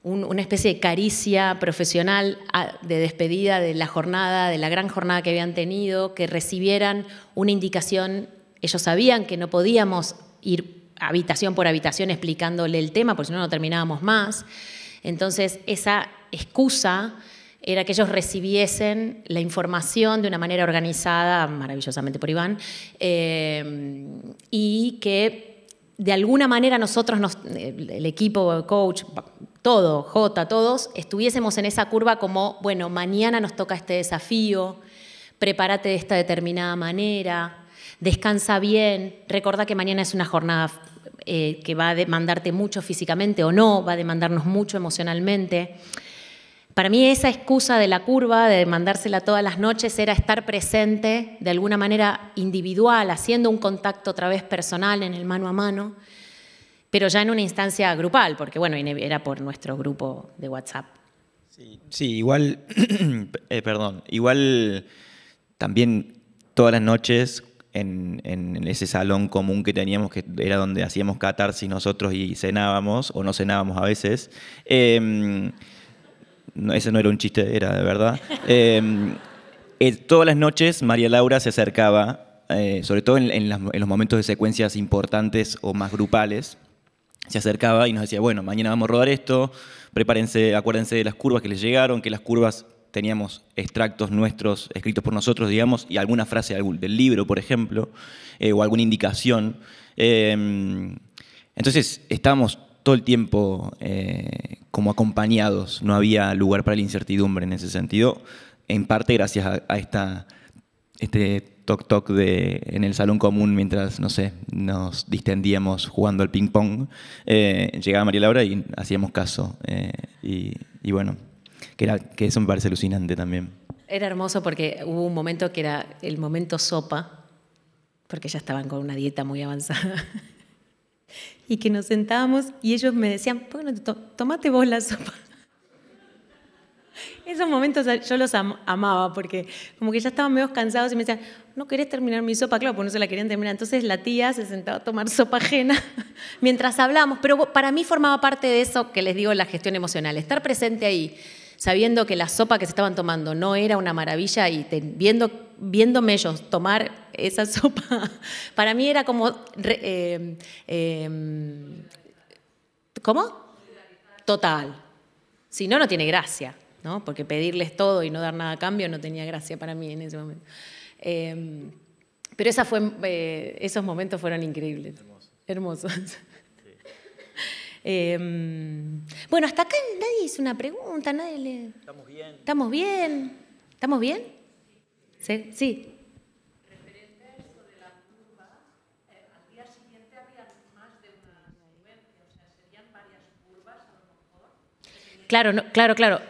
una especie de caricia profesional de despedida de la jornada, de la gran jornada que habían tenido, que recibieran una indicación. Ellos sabían que no podíamos ir habitación por habitación explicándole el tema, porque si no, no terminábamos más. Entonces, esa excusa era que ellos recibiesen la información de una manera organizada, maravillosamente por Iván, y que de alguna manera nosotros, el equipo, coach, todo, Jota, todos, estuviésemos en esa curva como, bueno, mañana nos toca este desafío, prepárate de esta determinada manera, descansa bien, recordá que mañana es una jornada que va a demandarte mucho físicamente o no, va a demandarnos mucho emocionalmente. Para mí esa excusa de la curva, de mandársela todas las noches, era estar presente de alguna manera individual, haciendo un contacto otra vez personal en el mano a mano, pero ya en una instancia grupal, porque bueno, era por nuestro grupo de WhatsApp. Sí, igual, igual también todas las noches en ese salón común que teníamos, que era donde hacíamos catarsis nosotros y cenábamos, o no cenábamos a veces, no, ese no era un chiste, era de verdad. Todas las noches María Laura se acercaba, sobre todo en los momentos de secuencias importantes o más grupales, se acercaba y nos decía, bueno, mañana vamos a rodar esto, prepárense, acuérdense de las curvas que les llegaron, que las curvas teníamos extractos nuestros escritos por nosotros, digamos, y alguna frase del libro, por ejemplo, o alguna indicación. Entonces, estábamos todo el tiempo como acompañados, no había lugar para la incertidumbre en ese sentido, en parte gracias a este toc-toc en el salón común mientras, no sé, nos distendíamos jugando al ping-pong. Llegaba María Laura y hacíamos caso. Y bueno, que eso me parece alucinante también. Era hermoso porque hubo un momento que era el momento sopa, porque ya estaban con una dieta muy avanzada. Y que nos sentábamos y ellos me decían, ¿por qué no tomate vos la sopa? Esos momentos yo los amaba porque como que ya estaban medio cansados y me decían, ¿no querés terminar mi sopa? Claro, porque no se la querían terminar. Entonces la tía se sentaba a tomar sopa ajena mientras hablábamos. Pero para mí formaba parte de eso que les digo, la gestión emocional. Estar presente ahí, sabiendo que la sopa que se estaban tomando no era una maravilla y viéndome ellos tomar esa sopa, para mí era como... ¿Cómo? Total. Si no, no tiene gracia, ¿no? Porque pedirles todo y no dar nada a cambio no tenía gracia para mí en ese momento. Pero esos momentos fueron increíbles. Hermosos. Bueno, hasta acá nadie hizo una pregunta, ¿Estamos bien? ¿Estamos bien? ¿Estamos bien? Sí. Sí. Referente a esto de la curva, al día siguiente había más de una secuencia, o sea, serían varias curvas a lo mejor. Claro.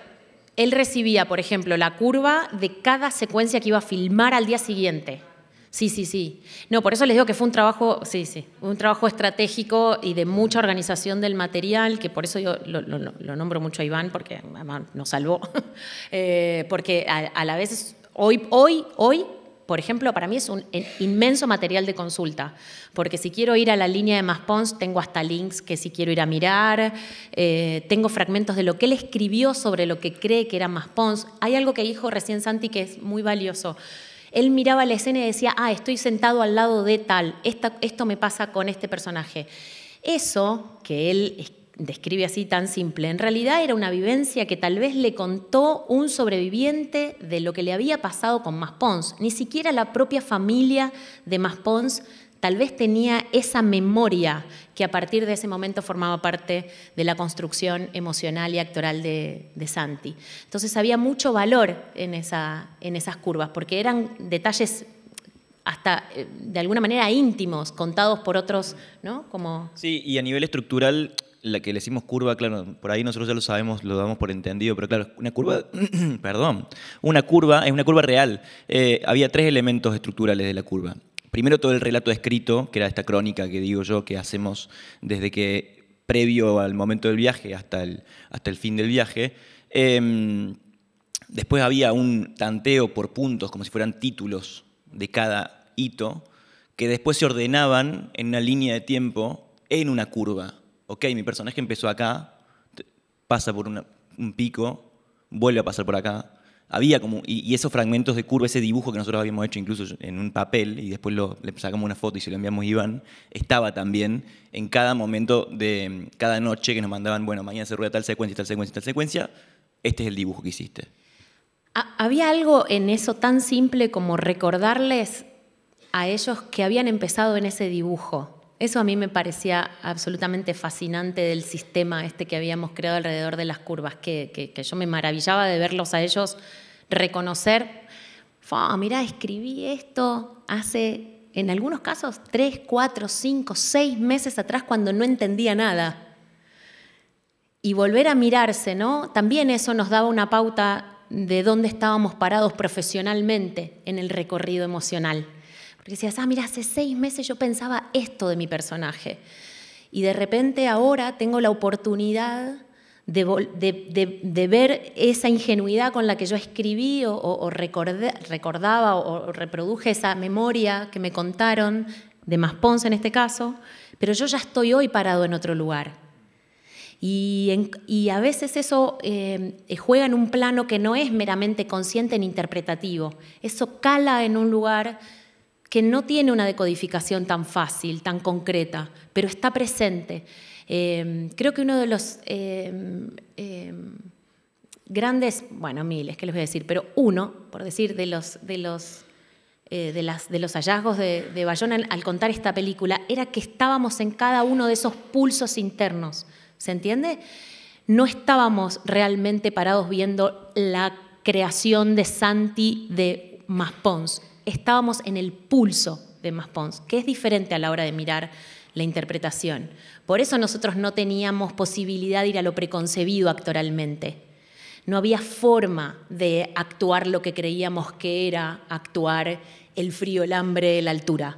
Él recibía, por ejemplo, la curva de cada secuencia que iba a filmar al día siguiente. Sí, sí, sí. No, por eso les digo que fue un trabajo, sí, sí, un trabajo estratégico y de mucha organización del material, que por eso yo lo nombro mucho a Iván, porque además nos salvó. Porque a la vez, hoy, por ejemplo, para mí es un inmenso material de consulta, porque si quiero ir a la línea de Maspons, tengo hasta links que si quiero ir a mirar, tengo fragmentos de lo que él escribió sobre lo que cree que era Maspons. Hay algo que dijo recién Santi que es muy valioso. Él miraba la escena y decía, estoy sentado al lado de tal, esto me pasa con este personaje. Eso que él describe así tan simple, en realidad era una vivencia que tal vez le contó un sobreviviente de lo que le había pasado con Maspons. Ni siquiera la propia familia de Maspons tal vez tenía esa memoria que a partir de ese momento formaba parte de la construcción emocional y actoral de Santi. Entonces había mucho valor en esas curvas, porque eran detalles hasta de alguna manera íntimos, contados por otros, ¿no? Como... Sí, y a nivel estructural, la que le decimos curva, claro, por ahí nosotros ya lo sabemos, lo damos por entendido, pero claro, una curva, perdón, una curva es una curva real. Había 3 elementos estructurales de la curva. Primero, todo el relato escrito, que era esta crónica que digo yo, que hacemos desde que previo al momento del viaje hasta el fin del viaje. Después había un tanteo por puntos, como si fueran títulos de cada hito, que después se ordenaban en una línea de tiempo en una curva. Ok, mi personaje empezó acá, pasa por un pico, vuelve a pasar por acá. Había como, y esos fragmentos de curva, ese dibujo que nosotros habíamos hecho incluso en un papel y después le sacamos una foto y se lo enviamos a Iván, estaba también en cada momento de cada noche que nos mandaban, bueno, mañana se rueda tal secuencia, tal secuencia, tal secuencia, este es el dibujo que hiciste. Había algo en eso tan simple como recordarles a ellos que habían empezado en ese dibujo. Eso a mí me parecía absolutamente fascinante del sistema que habíamos creado alrededor de las curvas, que yo me maravillaba de verlos a ellos reconocer, mirá, escribí esto hace, en algunos casos, 3, 4, 5, 6 meses atrás cuando no entendía nada. Y volver a mirarse, ¿no? También eso nos daba una pauta de dónde estábamos parados profesionalmente en el recorrido emocional. Porque decías, mira, hace 6 meses yo pensaba esto de mi personaje. Y de repente ahora tengo la oportunidad de ver esa ingenuidad con la que yo escribí o recordaba o reproduje esa memoria que me contaron, de Maspons en este caso, pero yo ya estoy hoy parado en otro lugar. Y a veces eso juega en un plano que no es meramente consciente ni interpretativo. Eso cala en un lugar que no tiene una decodificación tan fácil, tan concreta, pero está presente. Creo que uno de los grandes, bueno, miles, ¿qué les voy a decir? Pero uno, por decir, de los hallazgos de Bayona al contar esta película, era que estábamos en cada uno de esos pulsos internos, ¿se entiende? No estábamos realmente parados viendo la creación de Santi de Maspons. Estábamos en el pulso de Maspons, que es diferente a la hora de mirar la interpretación. Por eso nosotros no teníamos posibilidad de ir a lo preconcebido actoralmente. No había forma de actuar lo que creíamos que era actuar el frío, el hambre, la altura.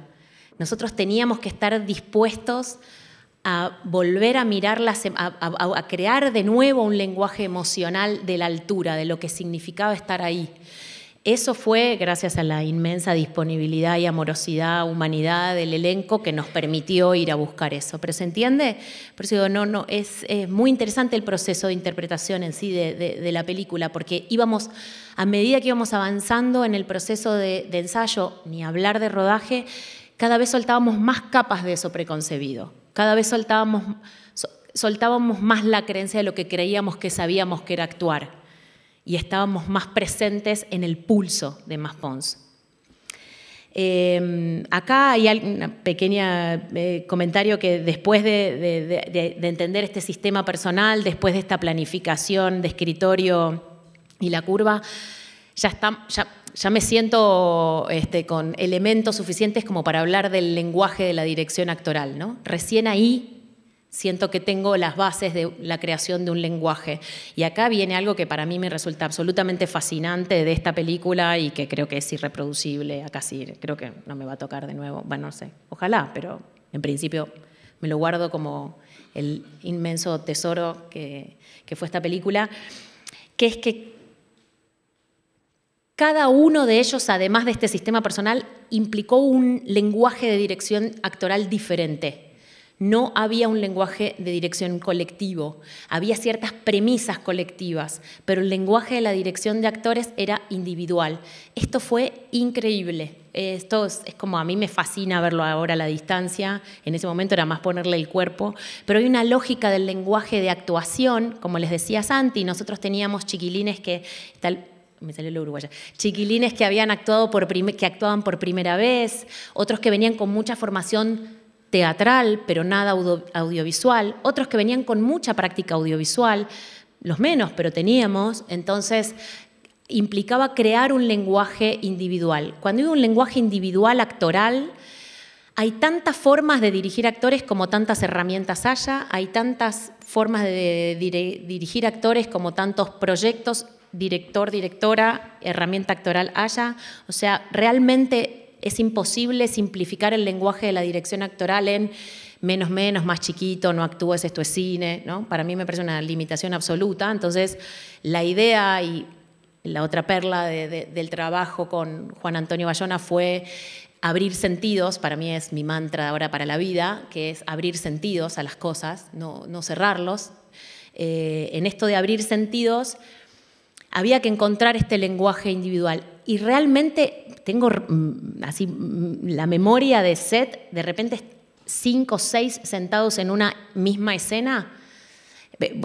Nosotros teníamos que estar dispuestos a volver a mirarlas, a crear de nuevo un lenguaje emocional de la altura, de lo que significaba estar ahí. Eso fue gracias a la inmensa disponibilidad y amorosidad, humanidad del elenco que nos permitió ir a buscar eso. ¿Pero se entiende? Por eso digo, es muy interesante el proceso de interpretación en sí de la película, porque a medida que íbamos avanzando en el proceso de ensayo, ni hablar de rodaje, cada vez soltábamos más capas de eso preconcebido. Cada vez soltábamos más la creencia de lo que creíamos que sabíamos que era actuar. Y estábamos más presentes en el pulso de Maspons. Acá hay un pequeño comentario que después de entender este sistema personal, después de esta planificación de escritorio y la curva, ya me siento con elementos suficientes como para hablar del lenguaje de la dirección actoral, ¿no? Recién ahí siento que tengo las bases de la creación de un lenguaje. Y acá viene algo que para mí me resulta absolutamente fascinante de esta película y que creo que es irreproducible. Acá sí, creo que no me va a tocar de nuevo. Bueno, no sé, ojalá, pero en principio me lo guardo como el inmenso tesoro que fue esta película, que es que cada uno de ellos, además de este sistema personal, implicó un lenguaje de dirección actoral diferente. No había un lenguaje de dirección colectivo, había ciertas premisas colectivas, pero el lenguaje de la dirección de actores era individual. Esto fue increíble. Esto es como a mí me fascina verlo ahora a la distancia, en ese momento era más ponerle el cuerpo, pero hay una lógica del lenguaje de actuación, como les decía Santi, nosotros teníamos chiquilines que... Me salió lo uruguaya. Chiquilines que habían que actuaban por primera vez, otros que venían con mucha formación teatral, pero nada audiovisual, otros que venían con mucha práctica audiovisual, los menos, pero teníamos, entonces implicaba crear un lenguaje individual. Cuando hay un lenguaje individual actoral, hay tantas formas de dirigir actores como tantas herramientas haya, hay tantas formas de dirigir actores como tantos proyectos, director, directora, herramienta actoral haya, o sea, realmente es imposible simplificar el lenguaje de la dirección actoral en menos, más chiquito, no actúes, esto es cine, ¿no? Para mí me parece una limitación absoluta. Entonces, la idea y la otra perla del trabajo con Juan Antonio Bayona fue abrir sentidos, para mí es mi mantra ahora para la vida, que es abrir sentidos a las cosas, no cerrarlos. En esto de abrir sentidos, había que encontrar este lenguaje individual. Y realmente tengo así la memoria de set, de repente 5 o 6 sentados en una misma escena.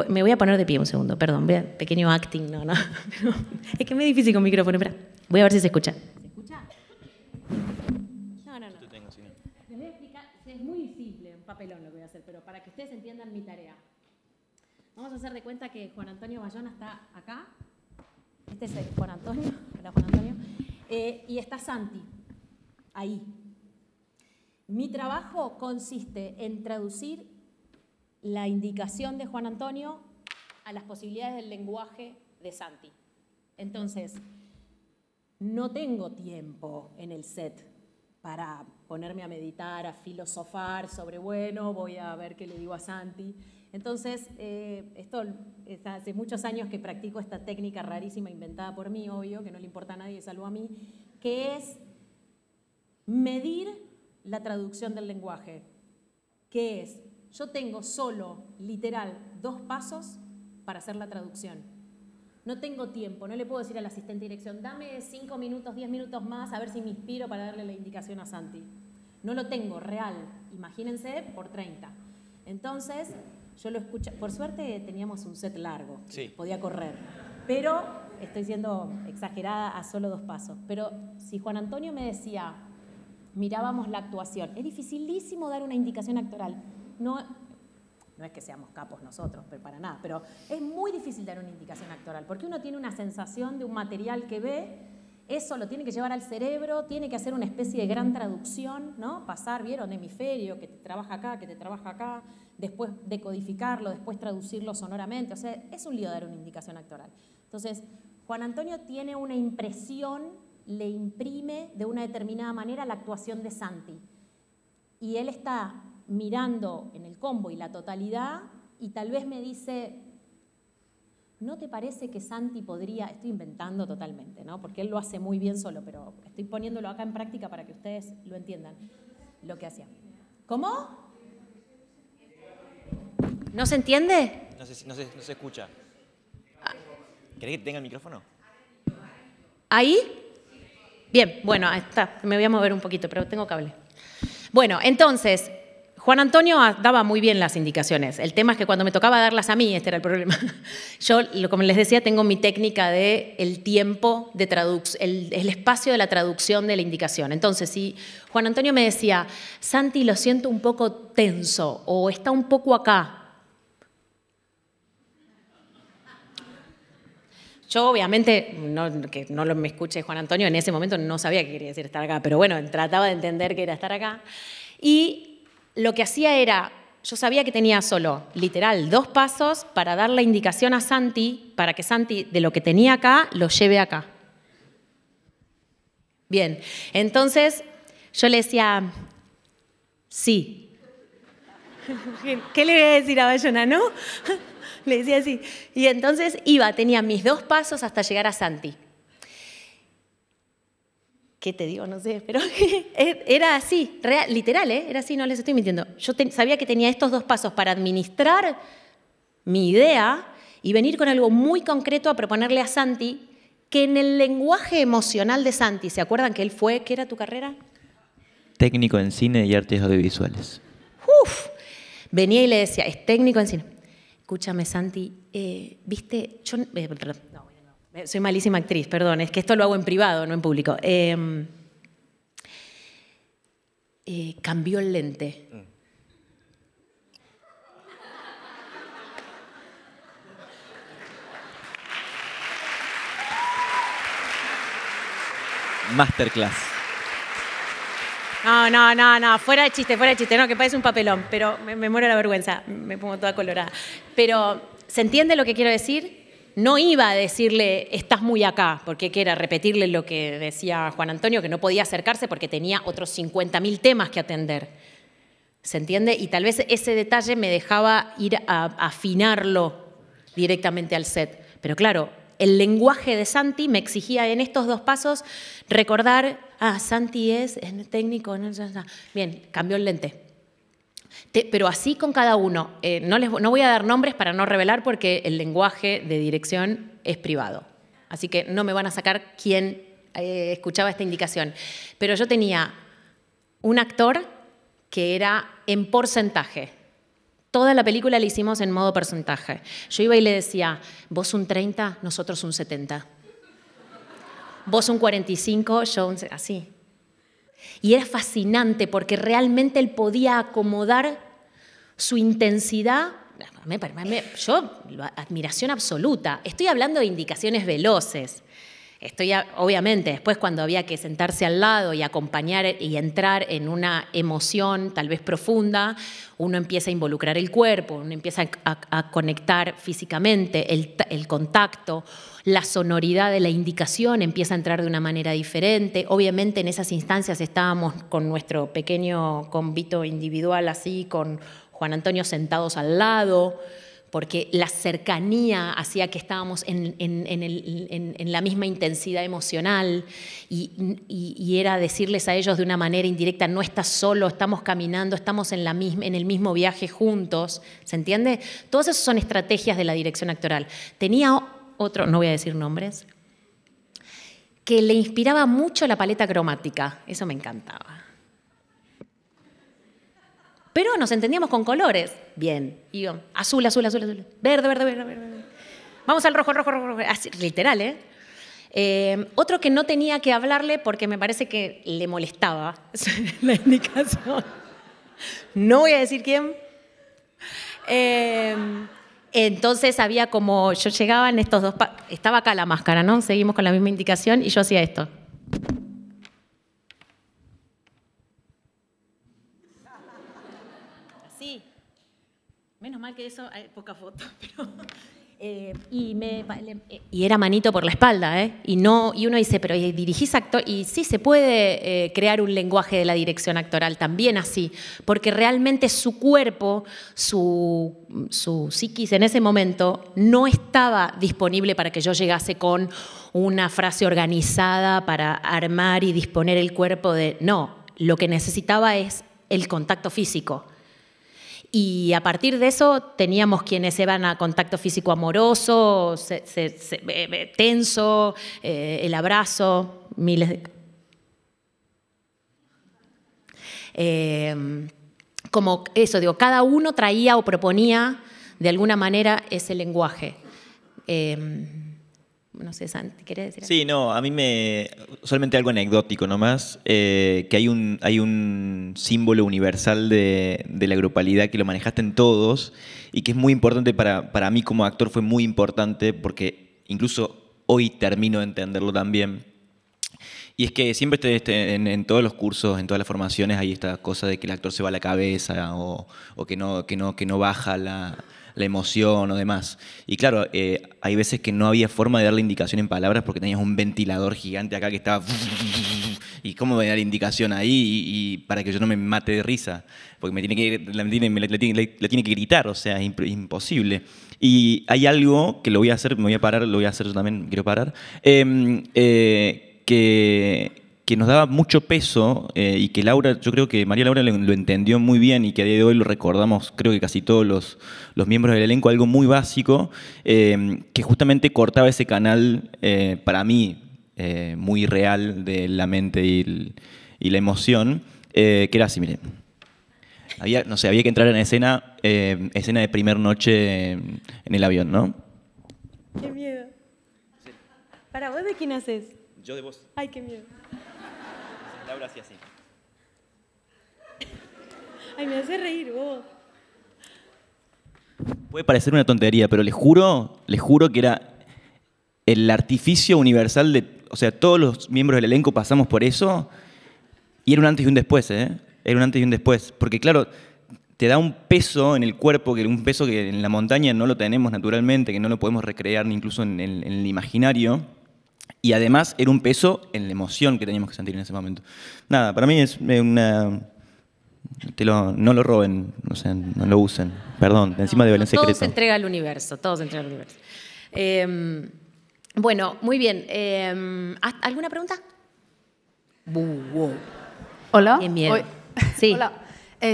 Me voy a poner de pie un segundo, perdón, pequeño acting, no. Es que me es difícil con micrófono, espera. Voy a ver si se escucha. ¿Se escucha? No. Les voy a explicar, es muy simple, un papelón lo que voy a hacer, pero para que ustedes entiendan mi tarea. Vamos a hacer de cuenta que Juan Antonio Bayona está acá. Este es Juan Antonio, hola Juan Antonio, y está Santi, ahí. Mi trabajo consiste en traducir la indicación de Juan Antonio a las posibilidades del lenguaje de Santi. Entonces, no tengo tiempo en el set para ponerme a meditar, a filosofar sobre, bueno, voy a ver qué le digo a Santi. Entonces, esto es hace muchos años que practico esta técnica rarísima inventada por mí, obvio, que no le importa a nadie salvo a mí, que es medir la traducción del lenguaje. Que es, yo tengo solo, literal, 2 pasos para hacer la traducción. No tengo tiempo, no le puedo decir al asistente de dirección, dame 5 minutos, 10 minutos más, a ver si me inspiro para darle la indicación a Santi. No lo tengo, real. Imagínense, por 30. Entonces, yo lo escucho. Por suerte teníamos un set largo, sí. Podía correr. Pero estoy siendo exagerada a solo 2 pasos. Pero si Juan Antonio me decía, mirábamos la actuación, es dificilísimo dar una indicación actoral. No es que seamos capos nosotros, pero para nada, pero es muy difícil dar una indicación actoral, porque uno tiene una sensación de un material que ve, eso lo tiene que llevar al cerebro, tiene que hacer una especie de gran traducción, ¿no? Pasar, ¿vieron? Hemisferio, que te trabaja acá, que te trabaja acá, después decodificarlo, después traducirlo sonoramente, o sea, es un lío dar una indicación actoral. Entonces, Juan Antonio tiene una impresión, le imprime de una determinada manera la actuación de Santi, y él está mirando en el combo y la totalidad, y tal vez me dice, ¿no te parece que Santi podría...? Estoy inventando totalmente, ¿no? Porque él lo hace muy bien solo, pero estoy poniéndolo acá en práctica para que ustedes lo entiendan, lo que hacía. ¿Cómo? ¿No se entiende? No se escucha. ¿Querés que tenga el micrófono? ¿Ahí? Bien, bueno, ahí está. Me voy a mover un poquito, pero tengo cable. Bueno, entonces, Juan Antonio daba muy bien las indicaciones. El tema es que cuando me tocaba darlas a mí, este era el problema. Yo, como les decía, tengo mi técnica de el tiempo de traducción, el espacio de la traducción de la indicación. Entonces, si Juan Antonio me decía, Santi, lo siento un poco tenso, o está un poco acá. Yo, obviamente, que no me escuche Juan Antonio, en ese momento no sabía qué quería decir estar acá, pero bueno, trataba de entender qué era estar acá. Y lo que hacía era, yo sabía que tenía solo, literal, 2 pasos para dar la indicación a Santi, para que Santi, de lo que tenía acá, lo lleve acá. Bien, entonces yo le decía, sí. ¿Qué le voy a decir a Bayona, no? Le decía así. Y entonces tenía mis 2 pasos hasta llegar a Santi. ¿Qué te digo? No sé, pero era así, literal, era así, no les estoy mintiendo. Yo sabía que tenía estos 2 pasos para administrar mi idea y venir con algo muy concreto a proponerle a Santi, que en el lenguaje emocional de Santi, ¿se acuerdan que él fue? ¿Qué era tu carrera? Técnico en cine y artes audiovisuales. Uf, venía y le decía, es técnico en cine. Escúchame, Santi, ¿viste? Yo, perdón, no, soy malísima actriz, perdón, es que esto lo hago en privado, no en público. Cambió el lente. Masterclass. No, fuera de chiste, no, que parece un papelón, pero me muero de la vergüenza, me pongo toda colorada. Pero, ¿se entiende lo que quiero decir? No iba a decirle, estás muy acá, porque ¿qué era? Repetirle lo que decía Juan Antonio, que no podía acercarse porque tenía otros 50.000 temas que atender. ¿Se entiende? Y tal vez ese detalle me dejaba ir a afinarlo directamente al set. Pero claro, el lenguaje de Santi me exigía en estos 2 pasos recordar, Santi es técnico, bien, cambió el lente. Pero así con cada uno. No voy a dar nombres para no revelar porque el lenguaje de dirección es privado. Así que no me van a sacar quién escuchaba esta indicación. Pero yo tenía un actor que era en porcentaje. Toda la película la hicimos en modo porcentaje. Yo iba y le decía, vos un 30, nosotros un 70. Vos un 45, yo un... así. Y era fascinante porque realmente él podía acomodar su intensidad. Yo, admiración absoluta. Estoy hablando de indicaciones veloces. Obviamente, después cuando había que sentarse al lado y acompañar y entrar en una emoción tal vez profunda, uno empieza a involucrar el cuerpo, uno empieza a conectar físicamente, el contacto, la sonoridad de la indicación empieza a entrar de una manera diferente. Obviamente en esas instancias estábamos con nuestro pequeño convito individual así, con Juan Antonio sentados al lado, porque la cercanía hacía que estábamos en la misma intensidad emocional y era decirles a ellos de una manera indirecta, no estás solo, estamos caminando, estamos en el mismo viaje juntos, ¿se entiende? Todas esas son estrategias de la dirección actoral. Tenía otro, no voy a decir nombres, que le inspiraba mucho la paleta cromática, eso me encantaba. Pero nos entendíamos con colores. Bien. Y yo, azul, azul, azul, azul. Verde, verde, verde, verde. Vamos al rojo, rojo, rojo. Así, literal, ¿eh? Otro que no tenía que hablarle porque me parece que le molestaba la indicación. No voy a decir quién. Entonces había como, yo llegaba en estos 2, estaba acá la máscara, ¿no? Seguimos con la misma indicación y yo hacía esto. Menos mal que eso, hay poca foto, pero... y era manito por la espalda, ¿eh? Y uno dice, pero ¿dirigís actor? Y sí, se puede crear un lenguaje de la dirección actoral también así, porque realmente su cuerpo, su psiquis en ese momento no estaba disponible para que yo llegase con una frase organizada para armar y disponer el cuerpo de... No, lo que necesitaba es el contacto físico. Y a partir de eso teníamos quienes iban a contacto físico amoroso, tenso, el abrazo, miles de... como eso, digo, cada uno traía o proponía de alguna manera ese lenguaje. No sé, Santi, ¿querés decir algo? Sí, no, a mí solamente algo anecdótico nomás, que hay un símbolo universal de la grupalidad que lo manejaste en todos y que es muy importante para mí como actor, fue muy importante porque incluso hoy termino de entenderlo también. Y es que siempre en todos los cursos, en todas las formaciones, hay esta cosa de que el actor se va a la cabeza o que no baja la emoción o demás. Y claro, hay veces que no había forma de darle indicación en palabras porque tenías un ventilador gigante acá que estaba... ¿Y cómo voy a dar indicación ahí y para que yo no me mate de risa? Porque le tiene que gritar, o sea, es imposible. Y hay algo que lo voy a hacer, me voy a parar, lo voy a hacer yo también, quiero parar, que nos daba mucho peso y que Laura, yo creo que María Laura lo entendió muy bien y que a día de hoy lo recordamos, creo que casi todos los miembros del elenco, algo muy básico, que justamente cortaba ese canal, para mí, muy real de la mente y la emoción, que era así, miren. Había que entrar en escena de primer noche en el avión, ¿no? Qué miedo. ¿Para vos de quién haces? Yo de vos. Ay, qué miedo. Laura hacía así. Ay, me hace reír vos. Puede parecer una tontería, pero les juro que era el artificio universal de... O sea, todos los miembros del elenco pasamos por eso y era un antes y un después, ¿eh? Era un antes y un después. Porque claro, te da un peso en el cuerpo, un peso que en la montaña no lo tenemos naturalmente, que no lo podemos recrear ni incluso en el imaginario. Y además era un peso en la emoción que teníamos que sentir en ese momento. Nada, para mí es una... no lo roben, no lo usen. Perdón, encima de Belén Secreto. Todo se entrega al universo, todo se entrega al universo. Bueno, muy bien. ¿Alguna pregunta? Hola. Qué miedo. Sí. Hola.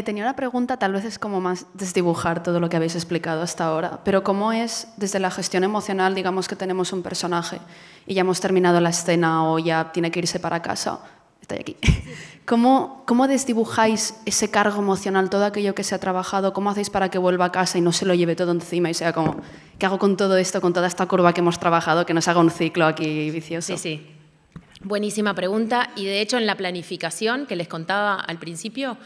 Tenía una pregunta, tal vez es como más desdibujar todo lo que habéis explicado hasta ahora, pero ¿cómo es desde la gestión emocional, digamos que tenemos un personaje y ya hemos terminado la escena o ya tiene que irse para casa? Estoy aquí. ¿Cómo desdibujáis ese cargo emocional, todo aquello que se ha trabajado? ¿Cómo hacéis para que vuelva a casa y no se lo lleve todo encima y sea como, ¿qué hago con todo esto, con toda esta curva que hemos trabajado, que nos haga un ciclo aquí vicioso? Sí. Buenísima pregunta. Y de hecho en la planificación que les contaba al principio,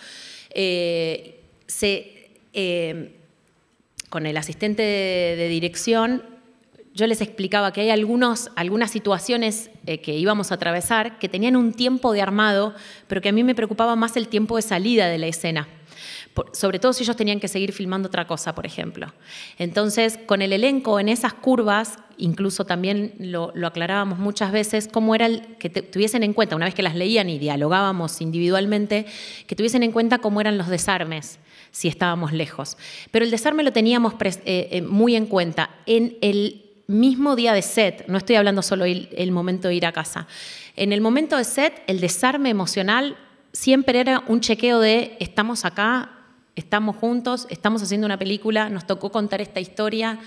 con el asistente de dirección, yo les explicaba que hay algunas situaciones que íbamos a atravesar que tenían un tiempo de armado, pero que a mí me preocupaba más el tiempo de salida de la escena. Sobre todo si ellos tenían que seguir filmando otra cosa, por ejemplo. Entonces, con el elenco en esas curvas, incluso también lo aclarábamos muchas veces, cómo era que tuviesen en cuenta, una vez que las leían y dialogábamos individualmente, que tuviesen en cuenta cómo eran los desarmes, si estábamos lejos. Pero el desarme lo teníamos muy en cuenta. En el mismo día de set, no estoy hablando solo el momento de ir a casa. En el momento de set, el desarme emocional siempre era un chequeo de estamos acá, estamos juntos, estamos haciendo una película, nos tocó contar esta historia.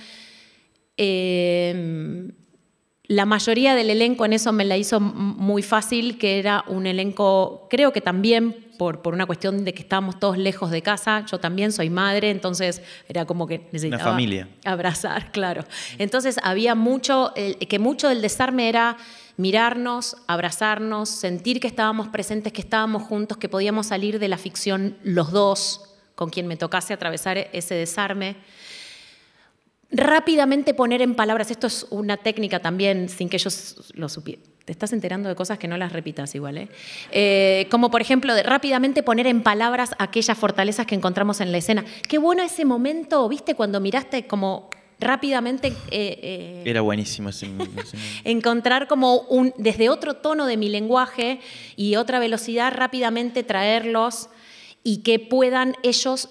La mayoría del elenco en eso me la hizo muy fácil, que era un elenco, creo que también por una cuestión de que estábamos todos lejos de casa, yo también soy madre, entonces era como que necesitaba una familia. Abrazar, claro. Entonces había mucho del desarme era mirarnos, abrazarnos, sentir que estábamos presentes, que estábamos juntos, que podíamos salir de la ficción los dos, con quien me tocase atravesar ese desarme. Rápidamente poner en palabras, esto es una técnica también, sin que ellos lo supieran. Te estás enterando de cosas que no las repitas igual, ¿eh? Como por ejemplo, de rápidamente poner en palabras aquellas fortalezas que encontramos en la escena. Qué bueno ese momento, ¿viste? Cuando miraste como rápidamente... Era buenísimo ese encontrar como desde otro tono de mi lenguaje y otra velocidad, rápidamente traerlos y que puedan ellos...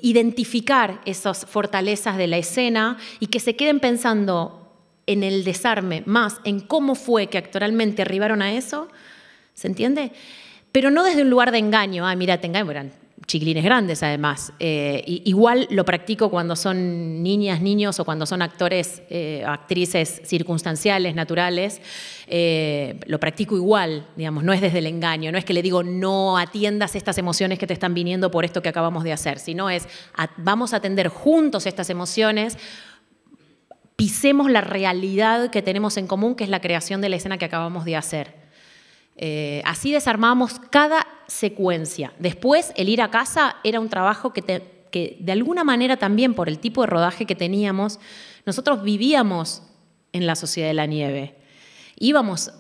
identificar esas fortalezas de la escena y que se queden pensando en el desarme, más en cómo fue que actoralmente arribaron a eso, ¿se entiende? Pero no desde un lugar de engaño, mira, te engaño, eran chiquilines grandes además. Igual lo practico cuando son niñas, niños o cuando son actores, actrices circunstanciales, naturales. Lo practico igual, digamos, no es desde el engaño, no es que le digo no atiendas estas emociones que te están viniendo por esto que acabamos de hacer, sino es vamos a atender juntos estas emociones, pisemos la realidad que tenemos en común, que es la creación de la escena que acabamos de hacer. Así desarmábamos cada secuencia. Después, el ir a casa era un trabajo que de alguna manera también por el tipo de rodaje que teníamos, nosotros vivíamos en la Sociedad de la Nieve.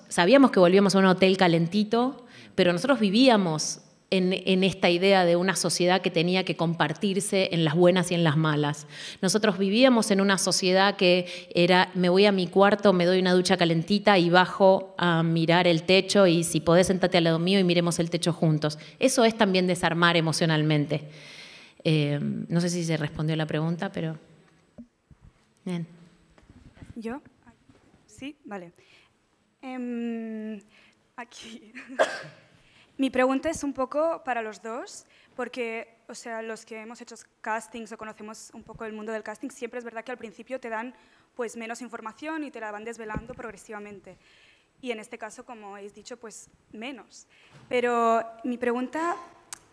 sabíamos que volvíamos a un hotel calentito, pero nosotros vivíamos en esta idea de una sociedad que tenía que compartirse en las buenas y en las malas. Nosotros vivíamos en una sociedad que era, me voy a mi cuarto, me doy una ducha calentita y bajo a mirar el techo y si podés sentate al lado mío y miremos el techo juntos. Eso es también desarmar emocionalmente. No sé si se respondió la pregunta, pero... Bien. ¿Yo? Sí, vale. Aquí... Mi pregunta es un poco para los dos, porque, o sea, los que hemos hecho castings o conocemos un poco el mundo del casting, siempre es verdad que al principio te dan pues menos información y te la van desvelando progresivamente. Y en este caso, como habéis dicho, pues menos. Pero mi pregunta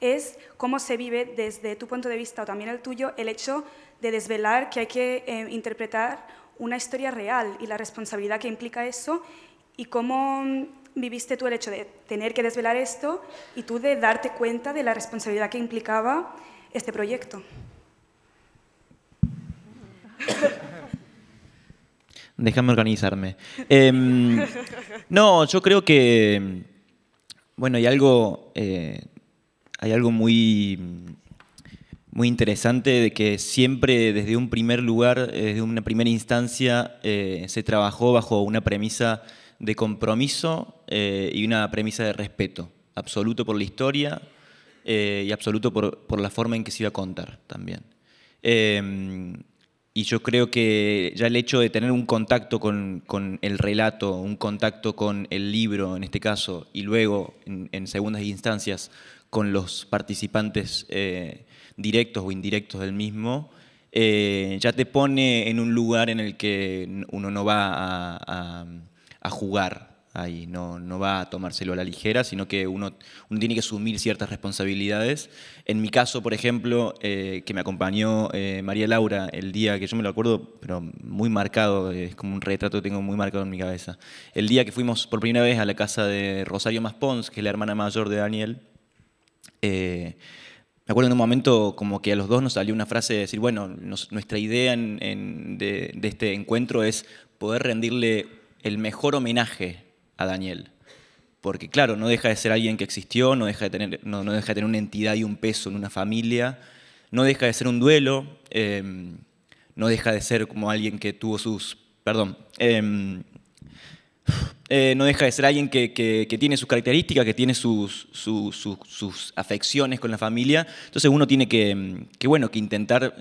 es cómo se vive desde tu punto de vista o también el tuyo el hecho de desvelar que hay que interpretar una historia real y la responsabilidad que implica eso y cómo viviste tú el hecho de tener que desvelar esto y tú de darte cuenta de la responsabilidad que implicaba este proyecto. Déjame organizarme. No, yo creo que, bueno, hay algo muy interesante de que siempre desde un primer lugar, desde una primera instancia, se trabajó bajo una premisa de compromiso y una premisa de respeto absoluto por la historia y absoluto por la forma en que se iba a contar también. Y yo creo que ya el hecho de tener un contacto con el relato, un contacto con el libro en este caso, y luego en segundas instancias con los participantes directos o indirectos del mismo, ya te pone en un lugar en el que uno no va a jugar ahí, no va a tomárselo a la ligera, sino que uno tiene que asumir ciertas responsabilidades. En mi caso, por ejemplo, que me acompañó María Laura el día que yo me lo acuerdo, pero muy marcado, es como un retrato que tengo muy marcado en mi cabeza. El día que fuimos por primera vez a la casa de Rosario Maspons, que es la hermana mayor de Daniel, me acuerdo en un momento como que a los dos nos salió una frase de decir, bueno, nuestra idea de este encuentro es poder rendirle el mejor homenaje a Daniel. Porque claro, no deja de ser alguien que existió, no deja de tener una entidad y un peso en una familia, no deja de ser un duelo, no deja de ser como alguien que tuvo sus... Perdón. No deja de ser alguien que tiene sus características, que tiene sus afecciones con la familia. Entonces uno tiene que intentar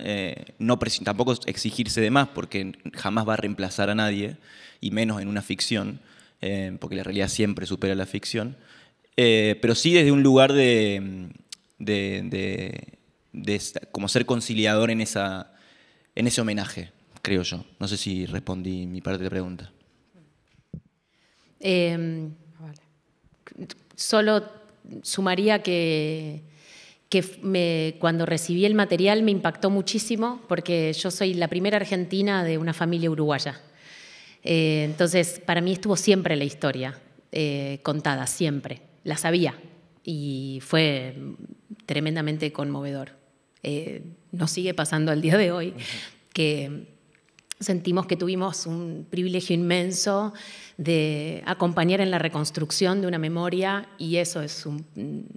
tampoco exigirse de más, porque jamás va a reemplazar a nadie, y menos en una ficción, porque la realidad siempre supera la ficción, pero sí desde un lugar de como ser conciliador en ese homenaje, creo yo. No sé si respondí mi parte de la pregunta. Solo sumaría que cuando recibí el material me impactó muchísimo, porque yo soy la primera argentina de una familia uruguaya. Entonces, para mí estuvo siempre la historia contada, siempre. La sabía y fue tremendamente conmovedor. Nos sigue pasando al día de hoy que sentimos que tuvimos un privilegio inmenso de acompañar en la reconstrucción de una memoria, y eso es un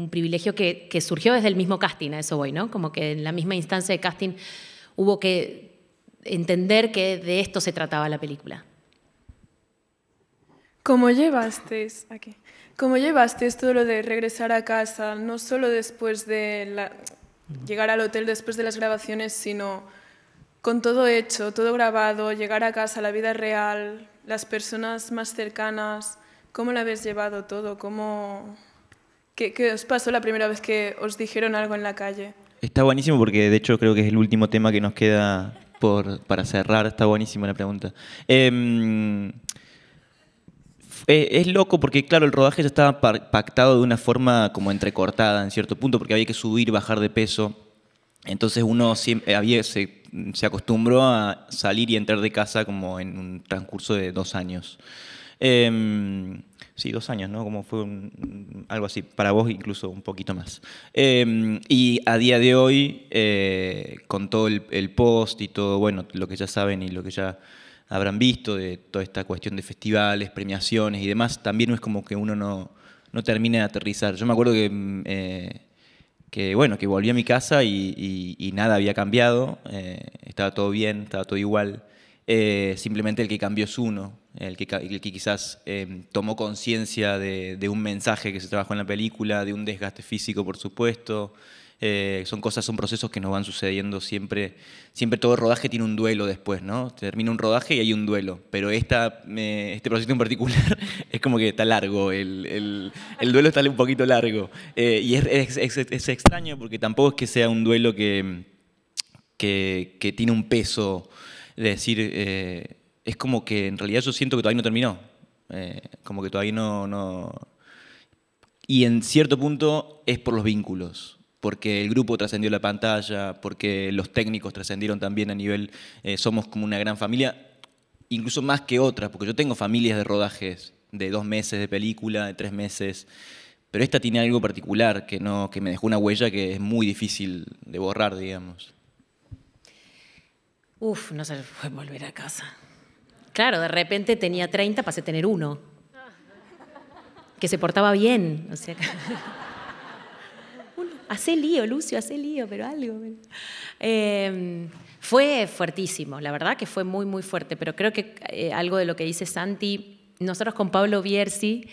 privilegio que surgió desde el mismo casting, a eso voy, ¿no? Como que en la misma instancia de casting hubo que entender que de esto se trataba la película. ¿Cómo llevasteis todo lo de regresar a casa, no solo después de llegar al hotel después de las grabaciones, sino con todo hecho, todo grabado, llegar a casa, la vida real, las personas más cercanas? ¿Cómo lo habéis llevado todo? ¿Qué os pasó la primera vez que os dijeron algo en la calle? Está buenísimo porque de hecho creo que es el último tema que nos queda para cerrar. Está buenísima la pregunta. Es loco porque, claro, el rodaje ya estaba pactado de una forma como entrecortada en cierto punto, porque había que subir, bajar de peso. Entonces uno siempre se acostumbró a salir y entrar de casa como en un transcurso de 2 años. Sí, 2 años, ¿no? Como fue algo así, para vos incluso un poquito más. Y a día de hoy, con todo el post y todo, bueno, lo que ya saben y lo que ya habrán visto, de toda esta cuestión de festivales, premiaciones y demás, también no es como que uno no termine de aterrizar. Yo me acuerdo que volví a mi casa y nada había cambiado, estaba todo bien, estaba todo igual. Simplemente el que cambió es uno, el que quizás tomó conciencia de un mensaje que se trabajó en la película, de un desgaste físico, por supuesto. Son procesos que nos van sucediendo siempre. Siempre todo rodaje tiene un duelo después, ¿no? Termina un rodaje y hay un duelo, pero este proceso en particular es como que está largo, el duelo está un poquito largo. Y es extraño porque tampoco es que sea un duelo que tiene un peso. Es decir, es como que en realidad yo siento que todavía no terminó. Como que todavía no... Y en cierto punto es por los vínculos. Porque el grupo trascendió la pantalla, porque los técnicos trascendieron también a nivel... somos como una gran familia, incluso más que otras, porque yo tengo familias de rodajes de 2 meses de película, de 3 meses, pero esta tiene algo particular que me dejó una huella que es muy difícil de borrar, digamos. No se puede volver a casa. Claro, de repente tenía 30, pasé a tener 1. Que se portaba bien. O sea, hace lío, Lucio, hace lío, pero algo. Fue fuertísimo, la verdad que fue muy, muy fuerte, pero creo que algo de lo que dice Santi, nosotros con Pablo Bierzi,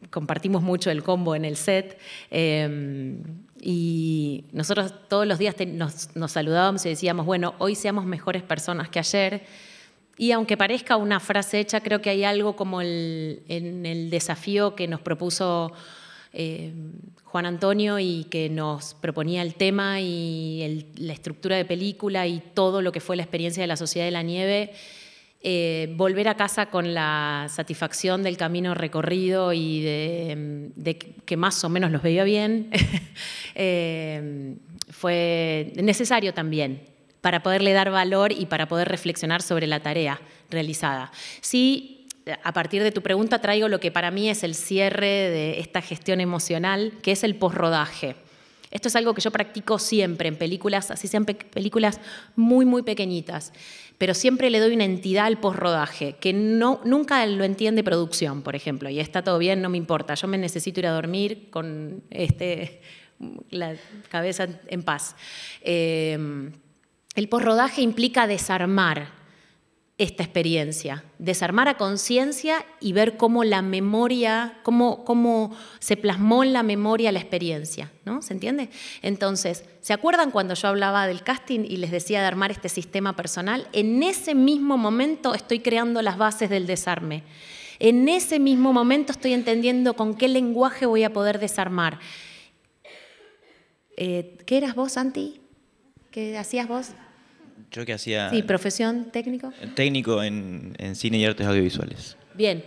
compartimos mucho el combo en el set, y nosotros todos los días nos saludábamos y decíamos, bueno, hoy seamos mejores personas que ayer. Y aunque parezca una frase hecha, creo que hay algo como en el desafío que nos propuso Juan Antonio y que nos proponía el tema y la estructura de película y todo lo que fue la experiencia de la Sociedad de la Nieve. Volver a casa con la satisfacción del camino recorrido y de que más o menos los veía bien, fue necesario también para poderle dar valor y para poder reflexionar sobre la tarea realizada. Sí, a partir de tu pregunta traigo lo que para mí es el cierre de esta gestión emocional, que es el posrodaje. Esto es algo que yo practico siempre en películas, así sean películas muy, muy pequeñitas, pero siempre le doy una entidad al posrodaje, que nunca lo entiende producción, por ejemplo, y está todo bien, no me importa, yo me necesito ir a dormir con la cabeza en paz. El posrodaje implica desarmar esta experiencia, desarmar a conciencia y ver cómo la memoria, cómo se plasmó en la memoria la experiencia, ¿no? ¿Se entiende? Entonces, ¿se acuerdan cuando yo hablaba del casting y les decía de armar este sistema personal? En ese mismo momento estoy creando las bases del desarme. En ese mismo momento estoy entendiendo con qué lenguaje voy a poder desarmar. ¿Qué eras vos, Santi? ¿Qué hacías vos? Yo que hacía... Sí, profesión, técnico. Técnico en cine y artes audiovisuales. Bien.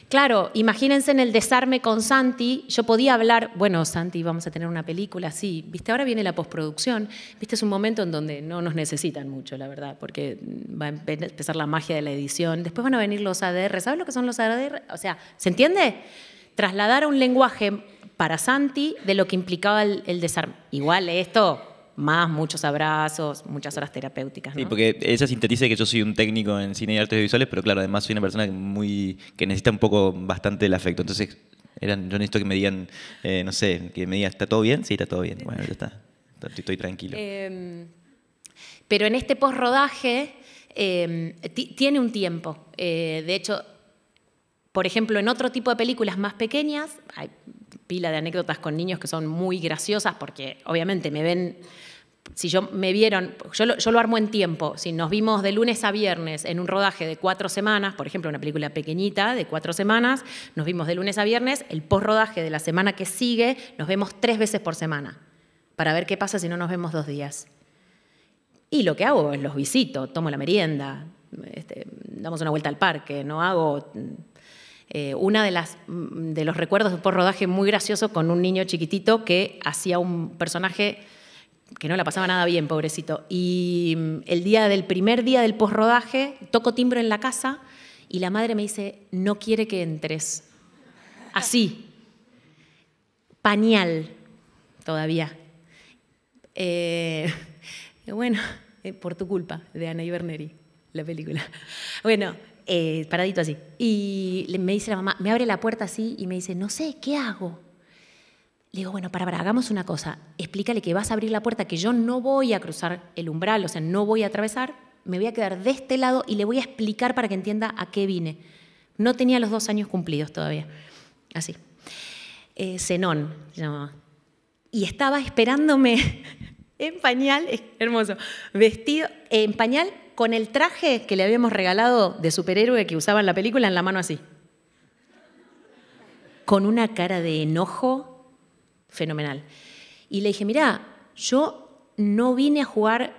Claro, imagínense en el desarme con Santi, yo podía hablar, bueno, Santi, vamos a tener una película, sí, viste, ahora viene la postproducción, viste, es un momento en donde no nos necesitan mucho, la verdad, porque va a empezar la magia de la edición, después van a venir los ADR, ¿sabes lo que son los ADR? O sea, ¿se entiende? Trasladar a un lenguaje para Santi de lo que implicaba el desarme. Igual esto... más muchos abrazos, muchas horas terapéuticas, ¿no? Sí, porque ella sintetiza que yo soy un técnico en cine y artes visuales, pero claro, además soy una persona que necesita bastante el afecto. Entonces, yo necesito que me digan, no sé, que me digan, ¿está todo bien? Sí, está todo bien. Bueno, ya está. Estoy tranquilo. Pero en este postrodaje tiene un tiempo. De hecho, por ejemplo, en otro tipo de películas más pequeñas, hay pila de anécdotas con niños que son muy graciosas porque obviamente me ven, si me vieron, yo lo armo en tiempo, si nos vimos de lunes a viernes en un rodaje de 4 semanas, por ejemplo, una película pequeñita de 4 semanas, nos vimos de lunes a viernes, el postrodaje de la semana que sigue nos vemos 3 veces por semana para ver qué pasa si no nos vemos 2 días. Y lo que hago es los visito, tomo la merienda, damos una vuelta al parque, no hago... Una de los recuerdos de un postrodaje muy gracioso con un niño chiquitito que hacía un personaje que no la pasaba nada bien, pobrecito. Y el primer día del postrodaje, toco timbre en la casa y la madre me dice, no quiere que entres. Así. Pañal, todavía. Bueno, por tu culpa, de Ana Iberneri. la película. Bueno, paradito así. Y me dice la mamá, me abre la puerta así y me dice, no sé, ¿qué hago? Le digo, bueno, para, hagamos una cosa. Explícale que vas a abrir la puerta, que yo no voy a cruzar el umbral, o sea, no voy a atravesar, me voy a quedar de este lado y le voy a explicar para que entienda a qué vine. No tenía los 2 años cumplidos todavía. Así. Zenón se llamaba. Y estaba esperándome en pañal, es hermoso, vestido en pañal con el traje que le habíamos regalado de superhéroe que usaba en la película en la mano así. Con una cara de enojo fenomenal. Y le dije, mirá, yo no vine a jugar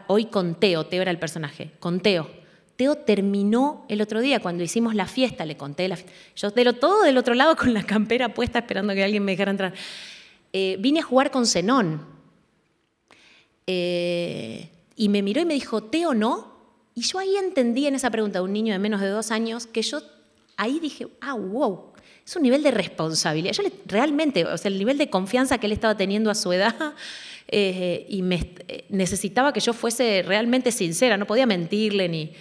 hoy con Teo, Teo era el personaje, con Teo. Teo terminó el otro día, cuando hicimos la fiesta, le conté la fiesta. Yo todo del otro lado con la campera puesta esperando que alguien me dejara entrar. Vine a jugar con Zenón. Y me miró y me dijo, ¿Teo no? Y yo ahí entendí en esa pregunta de un niño de menos de 2 años que yo ahí dije, wow, es un nivel de responsabilidad. Yo realmente, o sea, el nivel de confianza que él estaba teniendo a su edad y necesitaba que yo fuese realmente sincera, no podía mentirle ni...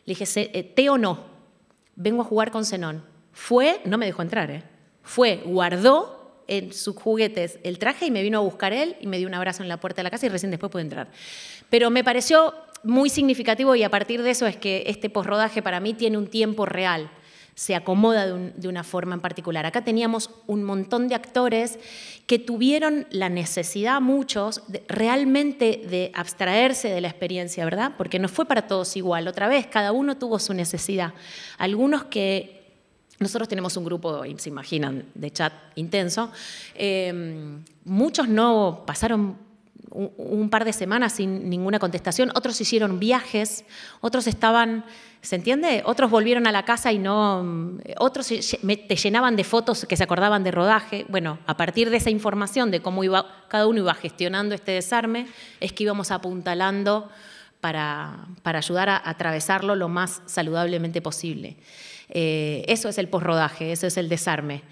Le dije, Teo no, vengo a jugar con Zenón. Fue, no me dejó entrar, fue, guardó en sus juguetes el traje y me vino a buscar él y me dio un abrazo en la puerta de la casa y recién después pude entrar. Pero me pareció muy significativo y a partir de eso es que este posrodaje para mí tiene un tiempo real, se acomoda de una forma en particular. Acá teníamos un montón de actores que tuvieron la necesidad, muchos, realmente de abstraerse de la experiencia, ¿verdad? Porque no fue para todos igual. Otra vez, cada uno tuvo su necesidad. Algunos que... Nosotros tenemos un grupo, se imaginan, de chat intenso. Muchos no pasaron un par de semanas sin ninguna contestación. Otros hicieron viajes, otros estaban... ¿Se entiende? Otros volvieron a la casa y no... Otros te llenaban de fotos que se acordaban de rodaje. Bueno, a partir de esa información de cómo cada uno iba gestionando este desarme, es que íbamos apuntalando para ayudar a atravesarlo lo más saludablemente posible. Eso es el posrodaje, eso es el desarme.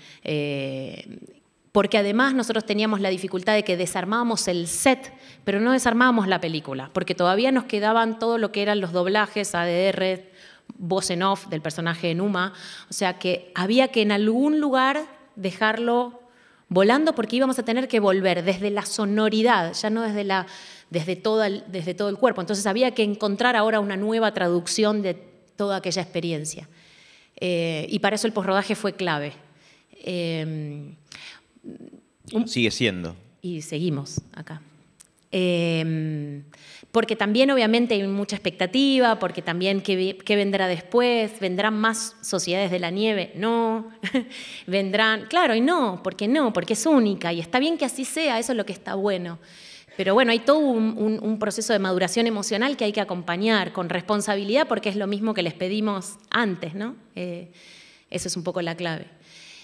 Porque además nosotros teníamos la dificultad de que desarmábamos el set, pero no desarmábamos la película, porque todavía nos quedaban todo lo que eran los doblajes, ADR, voz en off del personaje de Numa, o sea que había que en algún lugar dejarlo volando porque íbamos a tener que volver desde la sonoridad, ya no desde todo el cuerpo. Entonces había que encontrar ahora una nueva traducción de toda aquella experiencia. Y para eso el posrodaje fue clave. Sigue siendo. Y seguimos acá. Porque también obviamente hay mucha expectativa, porque también ¿qué vendrá después? ¿Vendrán más Sociedades de la Nieve? No. ¿Vendrán? Claro, y no, porque es única y está bien que así sea, eso es lo que está bueno. Pero bueno, hay todo un proceso de maduración emocional que hay que acompañar con responsabilidad porque es lo mismo que les pedimos antes, ¿no? Eso es un poco la clave.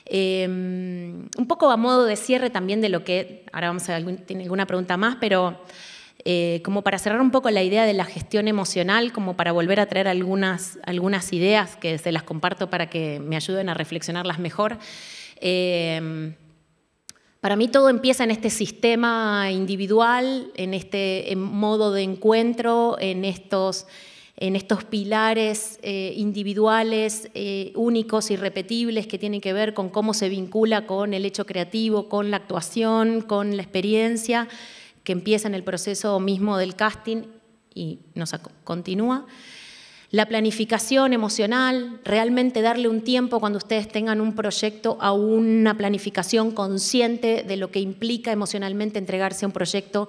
Un poco a modo de cierre también de lo que, ahora vamos a ver, tiene alguna pregunta más, pero como para cerrar un poco la idea de la gestión emocional, como para volver a traer algunas ideas que se las comparto para que me ayuden a reflexionarlas mejor. Para mí todo empieza en este sistema individual, en este modo de encuentro, en estos pilares individuales, únicos, irrepetibles, que tienen que ver con cómo se vincula con el hecho creativo, con la actuación, con la experiencia, que empieza en el proceso mismo del casting y nos continúa. La planificación emocional, realmente darle un tiempo cuando ustedes tengan un proyecto a una planificación consciente de lo que implica emocionalmente entregarse a un proyecto,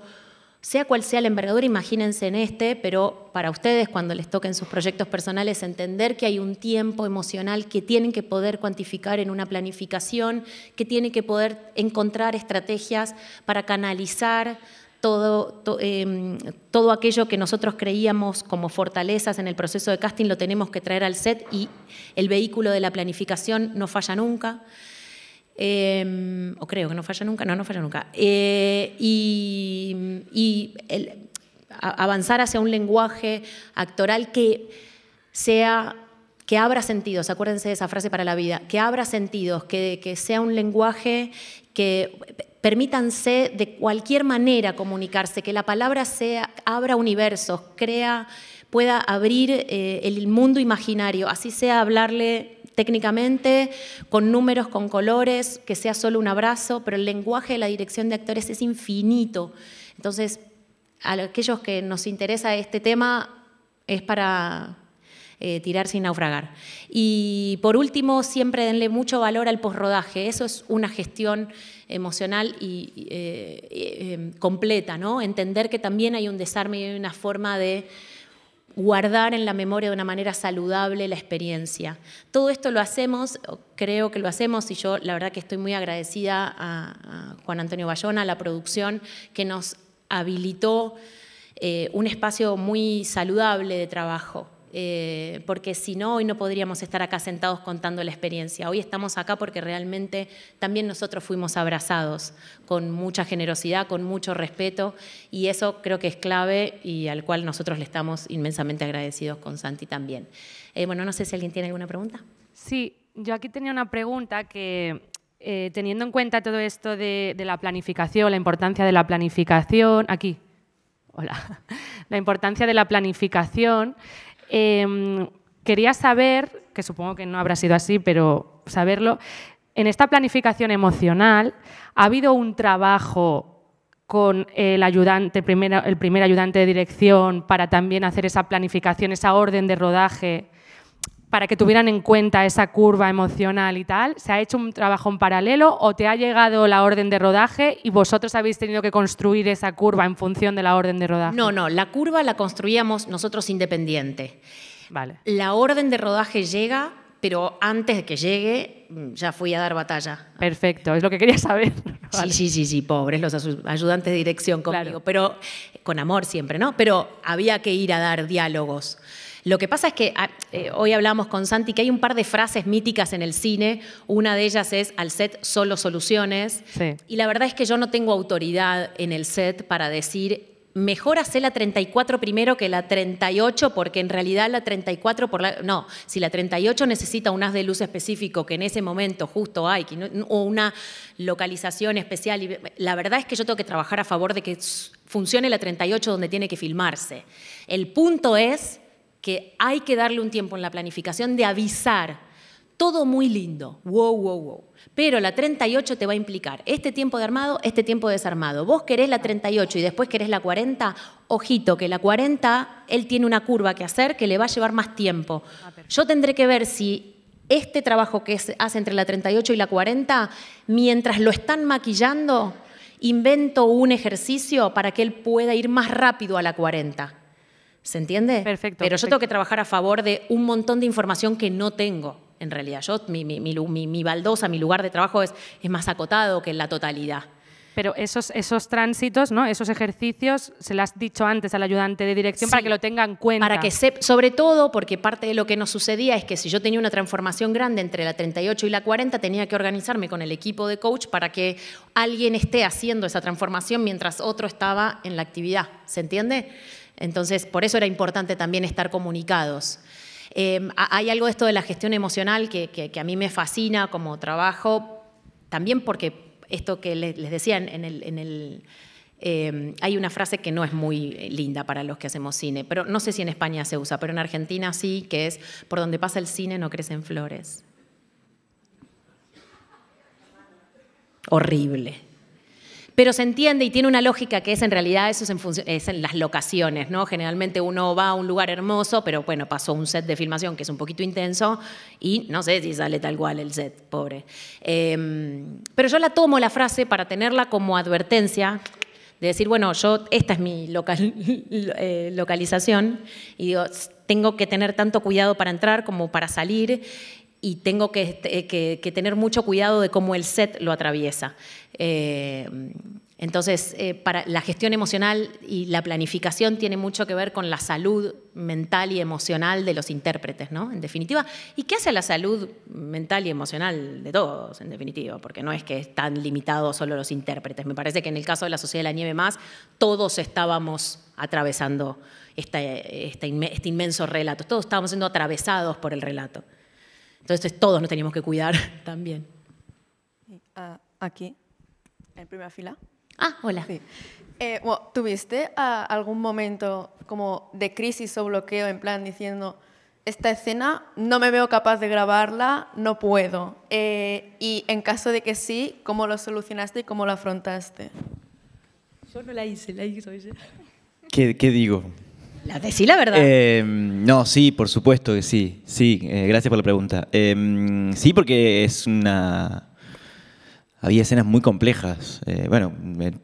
sea cual sea la envergadura, imagínense en pero para ustedes cuando les toquen sus proyectos personales, entender que hay un tiempo emocional que tienen que poder cuantificar en una planificación, que tienen que poder encontrar estrategias para canalizar todo aquello que nosotros creíamos como fortalezas en el proceso de casting lo tenemos que traer al set y el vehículo de la planificación no falla nunca. O creo que no falla nunca, no falla nunca. Avanzar hacia un lenguaje actoral que abra sentidos, acuérdense de esa frase para la vida, que abra sentidos, que sea un lenguaje que permítanse de cualquier manera comunicarse, que la palabra abra universos, crea pueda abrir el mundo imaginario, así sea hablarle técnicamente, con números, con colores, que sea solo un abrazo, pero el lenguaje de la dirección de actores es infinito. Entonces, a aquellos que nos interesa este tema, es para tirar sin naufragar. Y por último, siempre denle mucho valor al posrodaje. Eso es una gestión emocional y completa, ¿no? Entender que también hay un desarme y hay una forma de guardar en la memoria de una manera saludable la experiencia. Todo esto lo hacemos, creo que lo hacemos, y yo la verdad que estoy muy agradecida a Juan Antonio Bayona, a la producción, que nos habilitó un espacio muy saludable de trabajo. Porque si no, hoy no podríamos estar acá sentados contando la experiencia. Hoy estamos acá porque realmente también nosotros fuimos abrazados con mucha generosidad, con mucho respeto, y eso creo que es clave y al cual nosotros le estamos inmensamente agradecidos con Santi también. Bueno, no sé si alguien tiene alguna pregunta. Sí, yo aquí tenía una pregunta que, teniendo en cuenta todo esto de la planificación, la importancia de la planificación, aquí, hola, la importancia de la planificación, quería saber, que supongo que no habrá sido así, pero saberlo, en esta planificación emocional, ¿ha habido un trabajo con el ayudante, el primer ayudante de dirección, para también hacer esa planificación, esa orden de rodaje, para que tuvieran en cuenta esa curva emocional y tal? ¿Se ha hecho un trabajo en paralelo o te ha llegado la orden de rodaje y vosotros habéis tenido que construir esa curva en función de la orden de rodaje? No, la curva la construíamos nosotros independiente. Vale. La orden de rodaje llega, pero antes de que llegue ya fui a dar batalla. Perfecto, es lo que quería saber. Vale. Sí, pobres los ayudantes de dirección conmigo, claro. Pero con amor siempre, ¿no? Pero había que ir a dar diálogos. Lo que pasa es que hoy hablamos con Santi que hay un par de frases míticas en el cine. Una de ellas es: al set solo soluciones. Sí. Y la verdad es que yo no tengo autoridad en el set para decir mejor hacer la 34 primero que la 38, porque en realidad la 34 no, si la 38 necesita un haz de luz específico que en ese momento justo hay, o una localización especial, la verdad es que yo tengo que trabajar a favor de que funcione la 38 donde tiene que filmarse. El punto es que hay que darle un tiempo en la planificación de avisar. Todo muy lindo, wow. Pero la 38 te va a implicar este tiempo de armado, este tiempo de desarmado. Vos querés la 38 y después querés la 40, ojito, que la 40, él tiene una curva que hacer que le va a llevar más tiempo. Yo tendré que ver si este trabajo que hace entre la 38 y la 40, mientras lo están maquillando, invento un ejercicio para que él pueda ir más rápido a la 40. ¿Se entiende? Perfecto. Pero yo tengo que trabajar a favor de un montón de información que no tengo, en realidad. Mi baldosa, mi lugar de trabajo es más acotado que en la totalidad. Pero esos tránsitos, ¿no? Esos ejercicios, se lo has dicho antes al ayudante de dirección, sí, para que lo tenga en cuenta. Para que sobre todo, porque parte de lo que nos sucedía es que si yo tenía una transformación grande entre la 38 y la 40, tenía que organizarme con el equipo de coach para que alguien esté haciendo esa transformación mientras otro estaba en la actividad. ¿Se entiende? Entonces, por eso era importante también estar comunicados. Hay algo de esto de la gestión emocional que a mí me fascina como trabajo, también porque esto que les decía, hay una frase que no es muy linda para los que hacemos cine, pero no sé si en España se usa, pero en Argentina sí, que es: por donde pasa el cine no crecen flores. Horrible. Pero se entiende y tiene una lógica que es en realidad eso es en las locaciones, ¿no? Generalmente uno va a un lugar hermoso, pero bueno, pasó un set de filmación que es un poquito intenso y no sé si sale tal cual el set, pobre. Pero yo la tomo la frase para tenerla como advertencia de decir, bueno, esta es mi localización y digo, tengo que tener tanto cuidado para entrar como para salir. Y tengo que tener mucho cuidado de cómo el set lo atraviesa. Entonces, para la gestión emocional y la planificación tiene mucho que ver con la salud mental y emocional de los intérpretes, ¿no? En definitiva. ¿Y qué hace la salud mental y emocional de todos, en definitiva? Porque no es que están limitados solo los intérpretes. Me parece que en el caso de la Sociedad de la Nieve Más, todos estábamos atravesando este inmenso relato. Todos estábamos siendo atravesados por el relato. Entonces todos nos teníamos que cuidar también. Aquí, en primera fila. Ah, hola. Sí. Bueno, ¿tuviste algún momento como de crisis o bloqueo en plan diciendo esta escena no me veo capaz de grabarla, no puedo? Y en caso de que sí, ¿cómo lo solucionaste y cómo lo afrontaste? Yo no la hice, la hizo ella. ¿Qué digo? Decí la verdad. No, sí, por supuesto que sí. Sí, gracias por la pregunta. Sí, porque había escenas muy complejas. Bueno,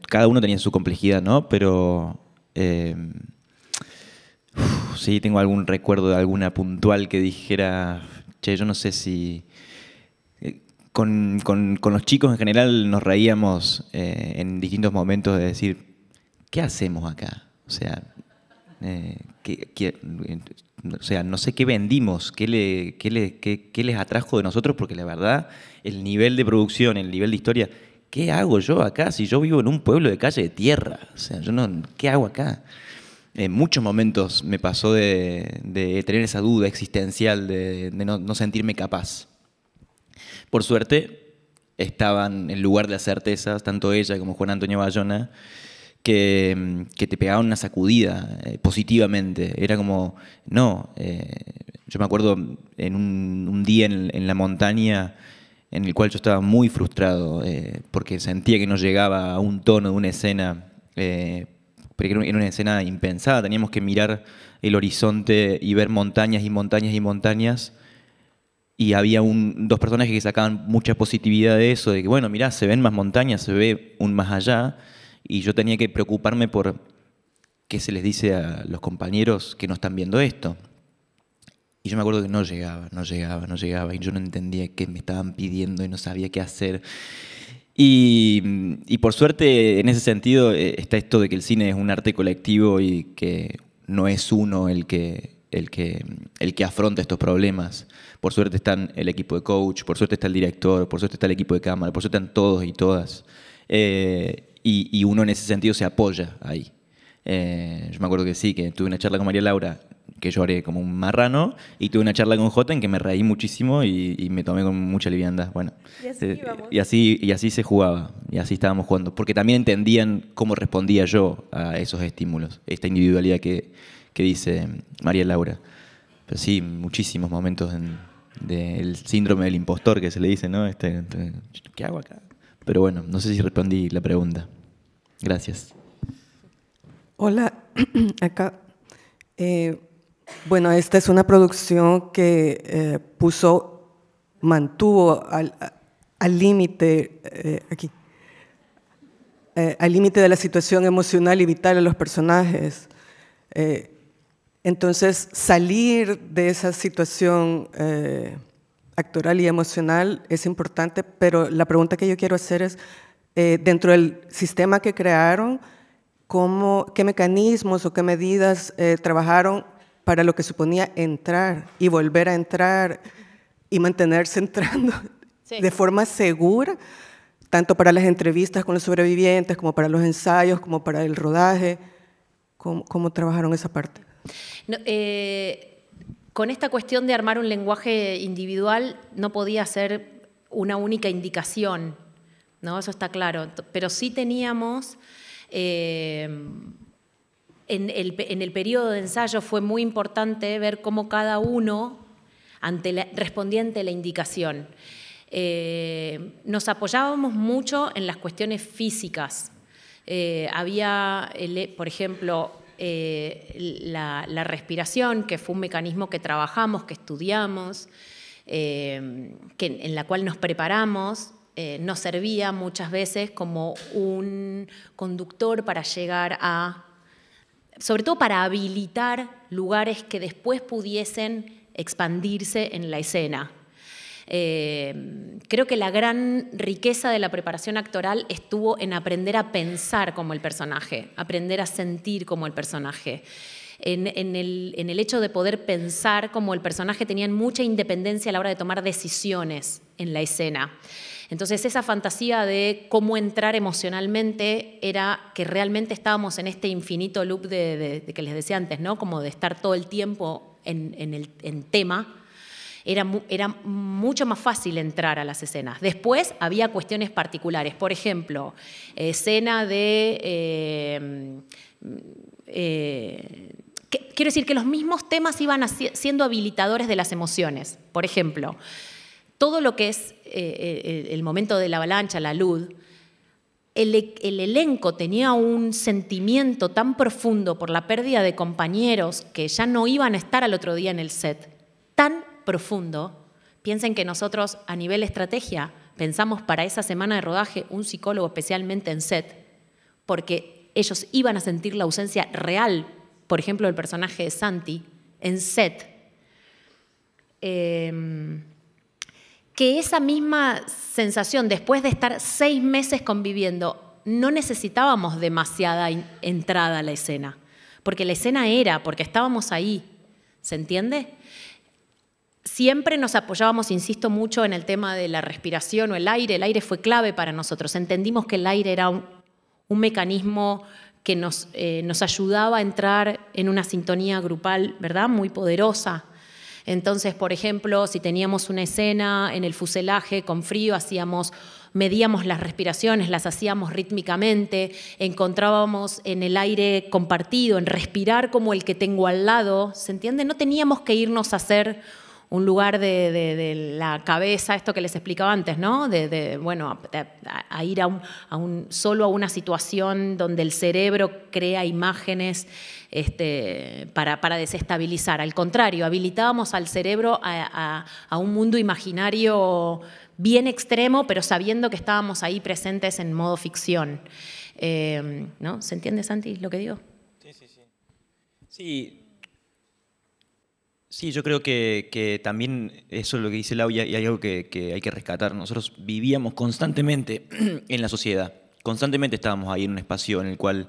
cada uno tenía su complejidad, ¿no? Pero sí, tengo algún recuerdo de alguna puntual que dijera, che, yo no sé si... Con los chicos en general nos reíamos en distintos momentos de decir, ¿qué hacemos acá? O sea, no sé qué vendimos, qué les atrajo de nosotros, porque la verdad, el nivel de producción, el nivel de historia, ¿qué hago yo acá si yo vivo en un pueblo de calle de tierra? O sea, ¿qué hago acá? En muchos momentos me pasó de tener esa duda existencial, de no sentirme capaz. Por suerte, estaban en lugar de las certezas, tanto ella como Juan Antonio Bayona, que te pegaban una sacudida positivamente. Era como, no, yo me acuerdo en un día en la montaña en el cual yo estaba muy frustrado porque sentía que no llegaba a un tono de una escena, pero era una escena impensada. Teníamos que mirar el horizonte y ver montañas y montañas y montañas. Y había dos personajes que sacaban mucha positividad de eso, de que, bueno, mirá, se ven más montañas, se ve un más allá. Y yo tenía que preocuparme por qué se les dice a los compañeros que no están viendo esto. Y yo me acuerdo que no llegaba. Y yo no entendía qué me estaban pidiendo y no sabía qué hacer. Y por suerte, en ese sentido, está esto de que el cine es un arte colectivo y que no es uno el que afronta estos problemas. Por suerte están el equipo de coach, por suerte está el director, por suerte está el equipo de cámara, por suerte están todos y todas. Y uno en ese sentido se apoya ahí. Yo me acuerdo que sí, que tuve una charla con María Laura, que lloré como un marrano, y tuve una charla con Jota en que me reí muchísimo y me tomé con mucha liviandad. Bueno, y así se jugaba, y así estábamos jugando, porque también entendían cómo respondía yo a esos estímulos, esta individualidad que dice María Laura. Pero sí, muchísimos momentos del síndrome del impostor que se le dice, ¿no? ¿Qué hago acá? Pero bueno, no sé si respondí la pregunta. Gracias. Hola, acá. Bueno, esta es una producción que mantuvo al límite, al límite de la situación emocional y vital de los personajes. Entonces, salir de esa situación actoral y emocional es importante, pero la pregunta que yo quiero hacer es, dentro del sistema que crearon, ¿qué mecanismos o qué medidas trabajaron para lo que suponía entrar y volver a entrar y mantenerse entrando de forma segura, tanto para las entrevistas con los sobrevivientes, como para los ensayos, como para el rodaje? ¿Cómo trabajaron esa parte? No, con esta cuestión de armar un lenguaje individual no podía ser una única indicación, ¿no? Eso está claro, pero sí teníamos, en el periodo de ensayo fue muy importante ver cómo cada uno respondía ante la indicación. Nos apoyábamos mucho en las cuestiones físicas. Había, por ejemplo, la respiración, que fue un mecanismo que trabajamos, que estudiamos, en la cual nos preparamos, nos servía muchas veces como un conductor para llegar sobre todo para habilitar lugares que después pudiesen expandirse en la escena. Creo que la gran riqueza de la preparación actoral estuvo en aprender a pensar como el personaje, aprender a sentir como el personaje. En el hecho de poder pensar como el personaje, tenían mucha independencia a la hora de tomar decisiones en la escena. Entonces esa fantasía de cómo entrar emocionalmente era que realmente estábamos en este infinito loop de que les decía antes, ¿no? Como de estar todo el tiempo en tema. era mucho más fácil entrar a las escenas. Después había cuestiones particulares. Por ejemplo, escena de... quiero decir que los mismos temas iban siendo habilitadores de las emociones. Por ejemplo, todo lo que es el momento de la avalancha, la luz, el elenco tenía un sentimiento tan profundo por la pérdida de compañeros que ya no iban a estar al otro día en el set, tan profundo. Piensen que nosotros a nivel estrategia pensamos para esa semana de rodaje un psicólogo especialmente en set, porque ellos iban a sentir la ausencia real, por ejemplo, del personaje de Santi en set. Que esa misma sensación, después de estar 6 meses conviviendo, no necesitábamos demasiada entrada a la escena, porque la escena era, porque estábamos ahí, ¿se entiende? Siempre nos apoyábamos, insisto mucho, en el tema de la respiración o el aire fue clave para nosotros, entendimos que el aire era un mecanismo que nos ayudaba a entrar en una sintonía grupal, ¿verdad?, muy poderosa. Entonces, por ejemplo, si teníamos una escena en el fuselaje con frío, medíamos las respiraciones, las hacíamos rítmicamente, encontrábamos en el aire compartido, en respirar como el que tengo al lado, ¿se entiende? No teníamos que irnos a hacer un lugar de la cabeza, esto que les explicaba antes, ¿no? A ir solo a una situación donde el cerebro crea imágenes para desestabilizar. Al contrario, habilitábamos al cerebro a un mundo imaginario bien extremo, pero sabiendo que estábamos ahí presentes en modo ficción. ¿No? ¿Se entiende, Santi, lo que digo? Sí, yo creo que también eso es lo que dice Lau y hay algo que hay que rescatar. Nosotros vivíamos constantemente en la sociedad, constantemente estábamos ahí en un espacio en el cual,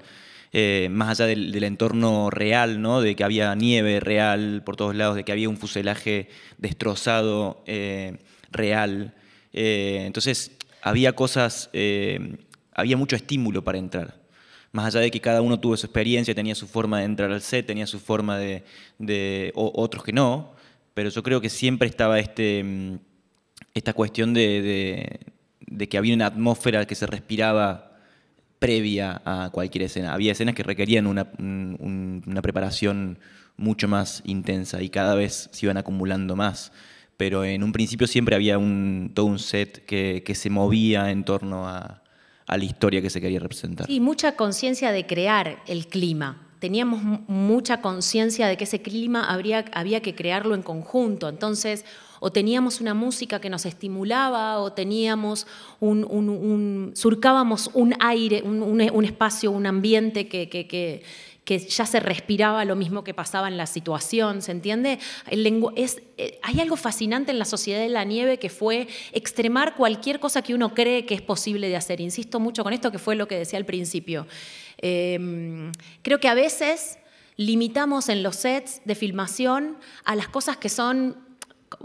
más allá del entorno real, ¿no?, de que había nieve real por todos lados, de que había un fuselaje destrozado real, entonces había cosas, había mucho estímulo para entrar. Más allá de que cada uno tuvo su experiencia, tenía su forma de entrar al set, tenía su forma otros que no, pero yo creo que siempre estaba esta cuestión de que había una atmósfera que se respiraba previa a cualquier escena. Había escenas que requerían una preparación mucho más intensa y cada vez se iban acumulando más, pero en un principio siempre había todo un set que se movía en torno a la historia que se quería representar. Sí, mucha conciencia de crear el clima. Teníamos mucha conciencia de que ese clima había que crearlo en conjunto. Entonces, o teníamos una música que nos estimulaba, o teníamos surcábamos un aire, un espacio, un ambiente que ya se respiraba lo mismo que pasaba en la situación, ¿se entiende? Hay algo fascinante en la Sociedad de la Nieve que fue extremar cualquier cosa que uno cree que es posible de hacer. Insisto mucho con esto, que fue lo que decía al principio. Creo que a veces limitamos en los sets de filmación a las cosas que son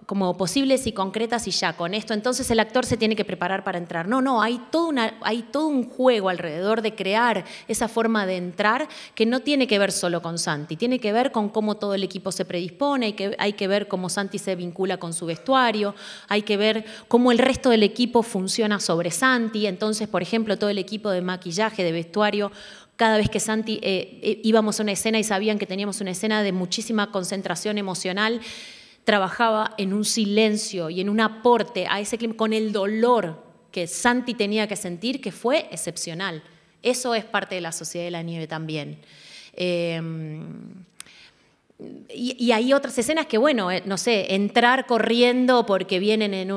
como posibles y concretas y ya, con esto entonces el actor se tiene que preparar para entrar. No, hay todo un juego alrededor de crear esa forma de entrar que no tiene que ver solo con Santi, tiene que ver con cómo todo el equipo se predispone, hay que ver cómo Santi se vincula con su vestuario, hay que ver cómo el resto del equipo funciona sobre Santi. Entonces, por ejemplo, todo el equipo de maquillaje, de vestuario, cada vez que Santi íbamos a una escena y sabían que teníamos una escena de muchísima concentración emocional, trabajaba en un silencio y en un aporte a ese clima, con el dolor que Santi tenía que sentir, que fue excepcional. Eso es parte de la Sociedad de la Nieve también. Y hay otras escenas que, bueno, no sé, entrar corriendo porque vienen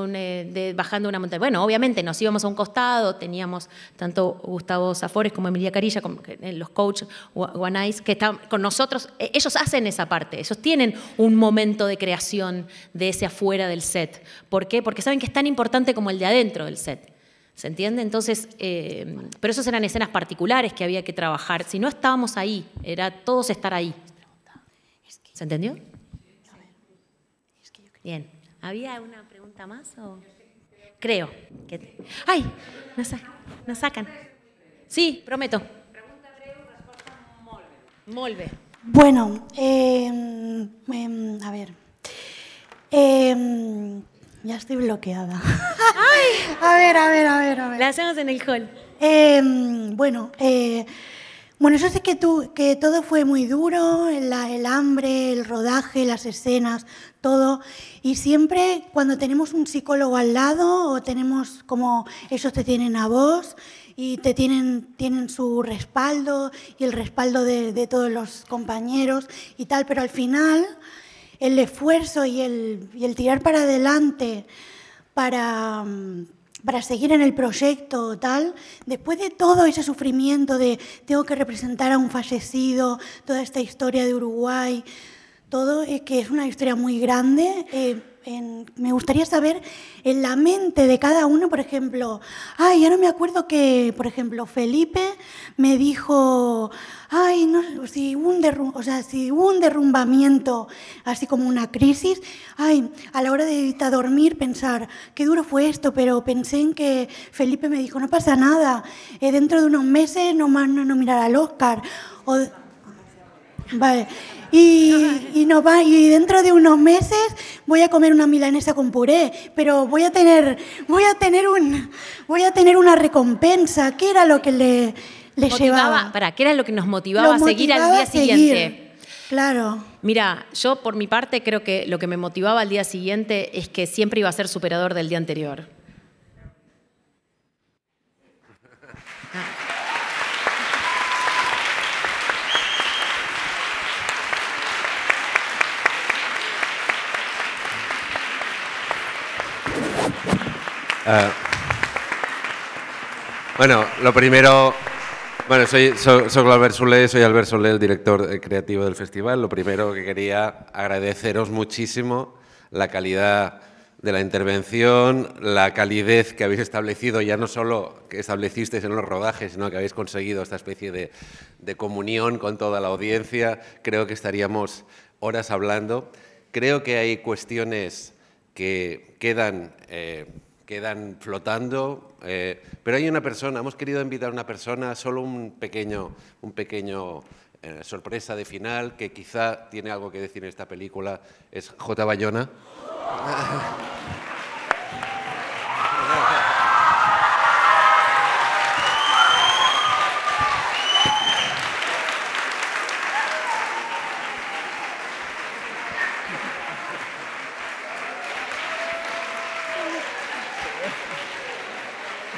bajando una montaña. Bueno, obviamente nos íbamos a un costado, teníamos tanto Gustavo Zafores como Emilia Carilla, como los coaches Guanais, que estaban con nosotros. Ellos hacen esa parte, ellos tienen un momento de creación de ese afuera del set. ¿Por qué? Porque saben que es tan importante como el de adentro del set. ¿Se entiende? Entonces, pero esas eran escenas particulares que había que trabajar. Si no estábamos ahí, era todos estar ahí. ¿Se entendió? Bien. ¿Había una pregunta más? Creo. ¡Ay! Nos sacan. Sí, prometo. Pregunta breu, resposta molt bé. Molt bé. Bueno, a ver. Ya estoy bloqueada. A ver. La hacemos en el hall. Bueno, yo sé que todo fue muy duro, el hambre, el rodaje, las escenas, todo. Y siempre cuando tenemos un psicólogo al lado o tenemos como ellos te tienen a vos y tienen su respaldo y el respaldo de todos los compañeros y tal, pero al final el esfuerzo y el tirar para adelante para seguir en el proyecto, tal, después de todo ese sufrimiento de tengo que representar a un fallecido, toda esta historia de Uruguay, todo, que es una historia muy grande, me gustaría saber en la mente de cada uno, por ejemplo, ya no me acuerdo que, por ejemplo, Felipe me dijo, si hubo un derrumbamiento, así como una crisis, a la hora de irte a dormir pensar, qué duro fue esto, pero pensé en que Felipe me dijo, no pasa nada, dentro de unos meses no mirar al Oscar. Vale. Y dentro de unos meses voy a comer una milanesa con puré, pero voy a tener una recompensa. ¿Qué era lo que le llevaba? ¿Qué era lo que nos motivaba a seguir al día siguiente? Claro. Mira, yo por mi parte creo que lo que me motivaba al día siguiente es que siempre iba a ser superador del día anterior. Bueno, lo primero, soy Albert Soler, el director creativo del festival. Lo primero que quería agradeceros muchísimo la calidad de la intervención, la calidez que habéis establecido, ya no solo que establecisteis en los rodajes, sino que habéis conseguido esta especie de comunión con toda la audiencia. Creo que estaríamos horas hablando. Creo que hay cuestiones que quedan flotando, pero hay una persona, hemos querido invitar a una persona, solo un pequeño sorpresa de final, que quizá tiene algo que decir en esta película, es J. Bayona.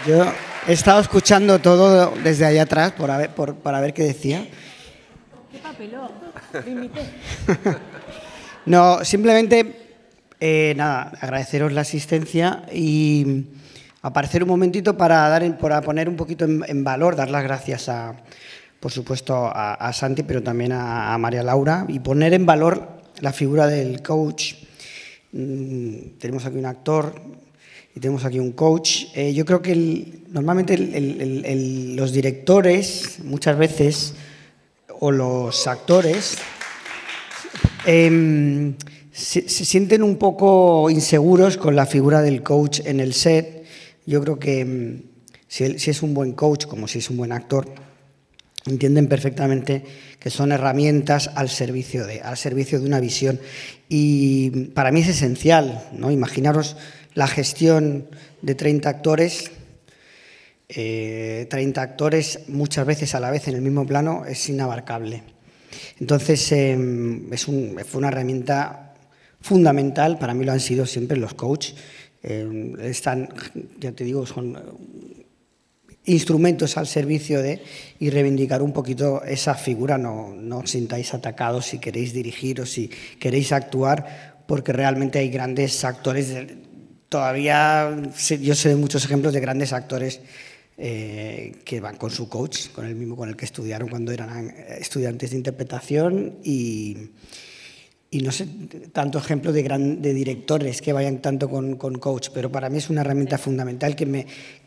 Yo he estado escuchando todo desde allá atrás para ver qué decía. ¿Qué papeló? No, simplemente, agradeceros la asistencia y aparecer un momentito para poner un poquito en valor, dar las gracias por supuesto, a Santi, pero también a María Laura, y poner en valor la figura del coach. Tenemos aquí un actor y tenemos aquí un coach. Yo creo que normalmente los directores, muchas veces, o los actores, se sienten un poco inseguros con la figura del coach en el set. Yo creo que si es un buen coach, como si es un buen actor, entienden perfectamente que son herramientas al servicio de una visión. Y para mí es esencial, ¿no? Imaginaros la gestión de 30 actores, 30 actores muchas veces a la vez en el mismo plano es inabarcable. Entonces, fue una herramienta fundamental, para mí lo han sido siempre los coaches. Ya te digo, son instrumentos al servicio y reivindicar un poquito esa figura. No os sintáis atacados si queréis dirigir o si queréis actuar, porque realmente hay grandes actores. Todavía yo sé de muchos ejemplos de grandes actores que van con su coach, con el mismo con el que estudiaron cuando eran estudiantes de interpretación y no sé, tanto ejemplo de directores que vayan tanto con coach, pero para mí es una herramienta fundamental que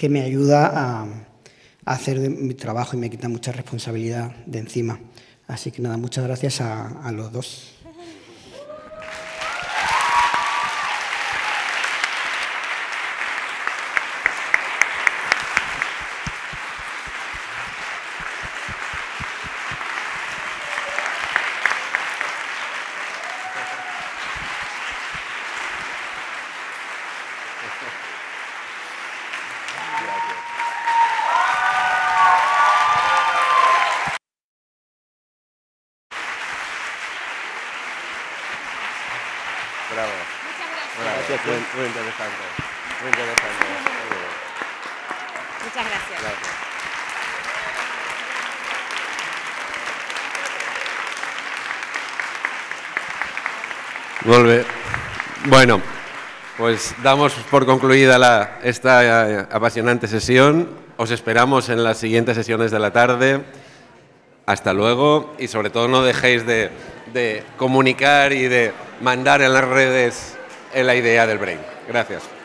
me ayuda a hacer mi trabajo y me quita mucha responsabilidad de encima. Así que nada, muchas gracias a los dos. gracias. Muy interesante. Muy interesante. Muchas gracias. Gracias. Molt bé. Bueno, pues damos por concluida esta apasionante sesión. Os esperamos en las siguientes sesiones de la tarde. Hasta luego y sobre todo no dejéis de comunicar y de mandar en las redes la idea del Brain. Gracias.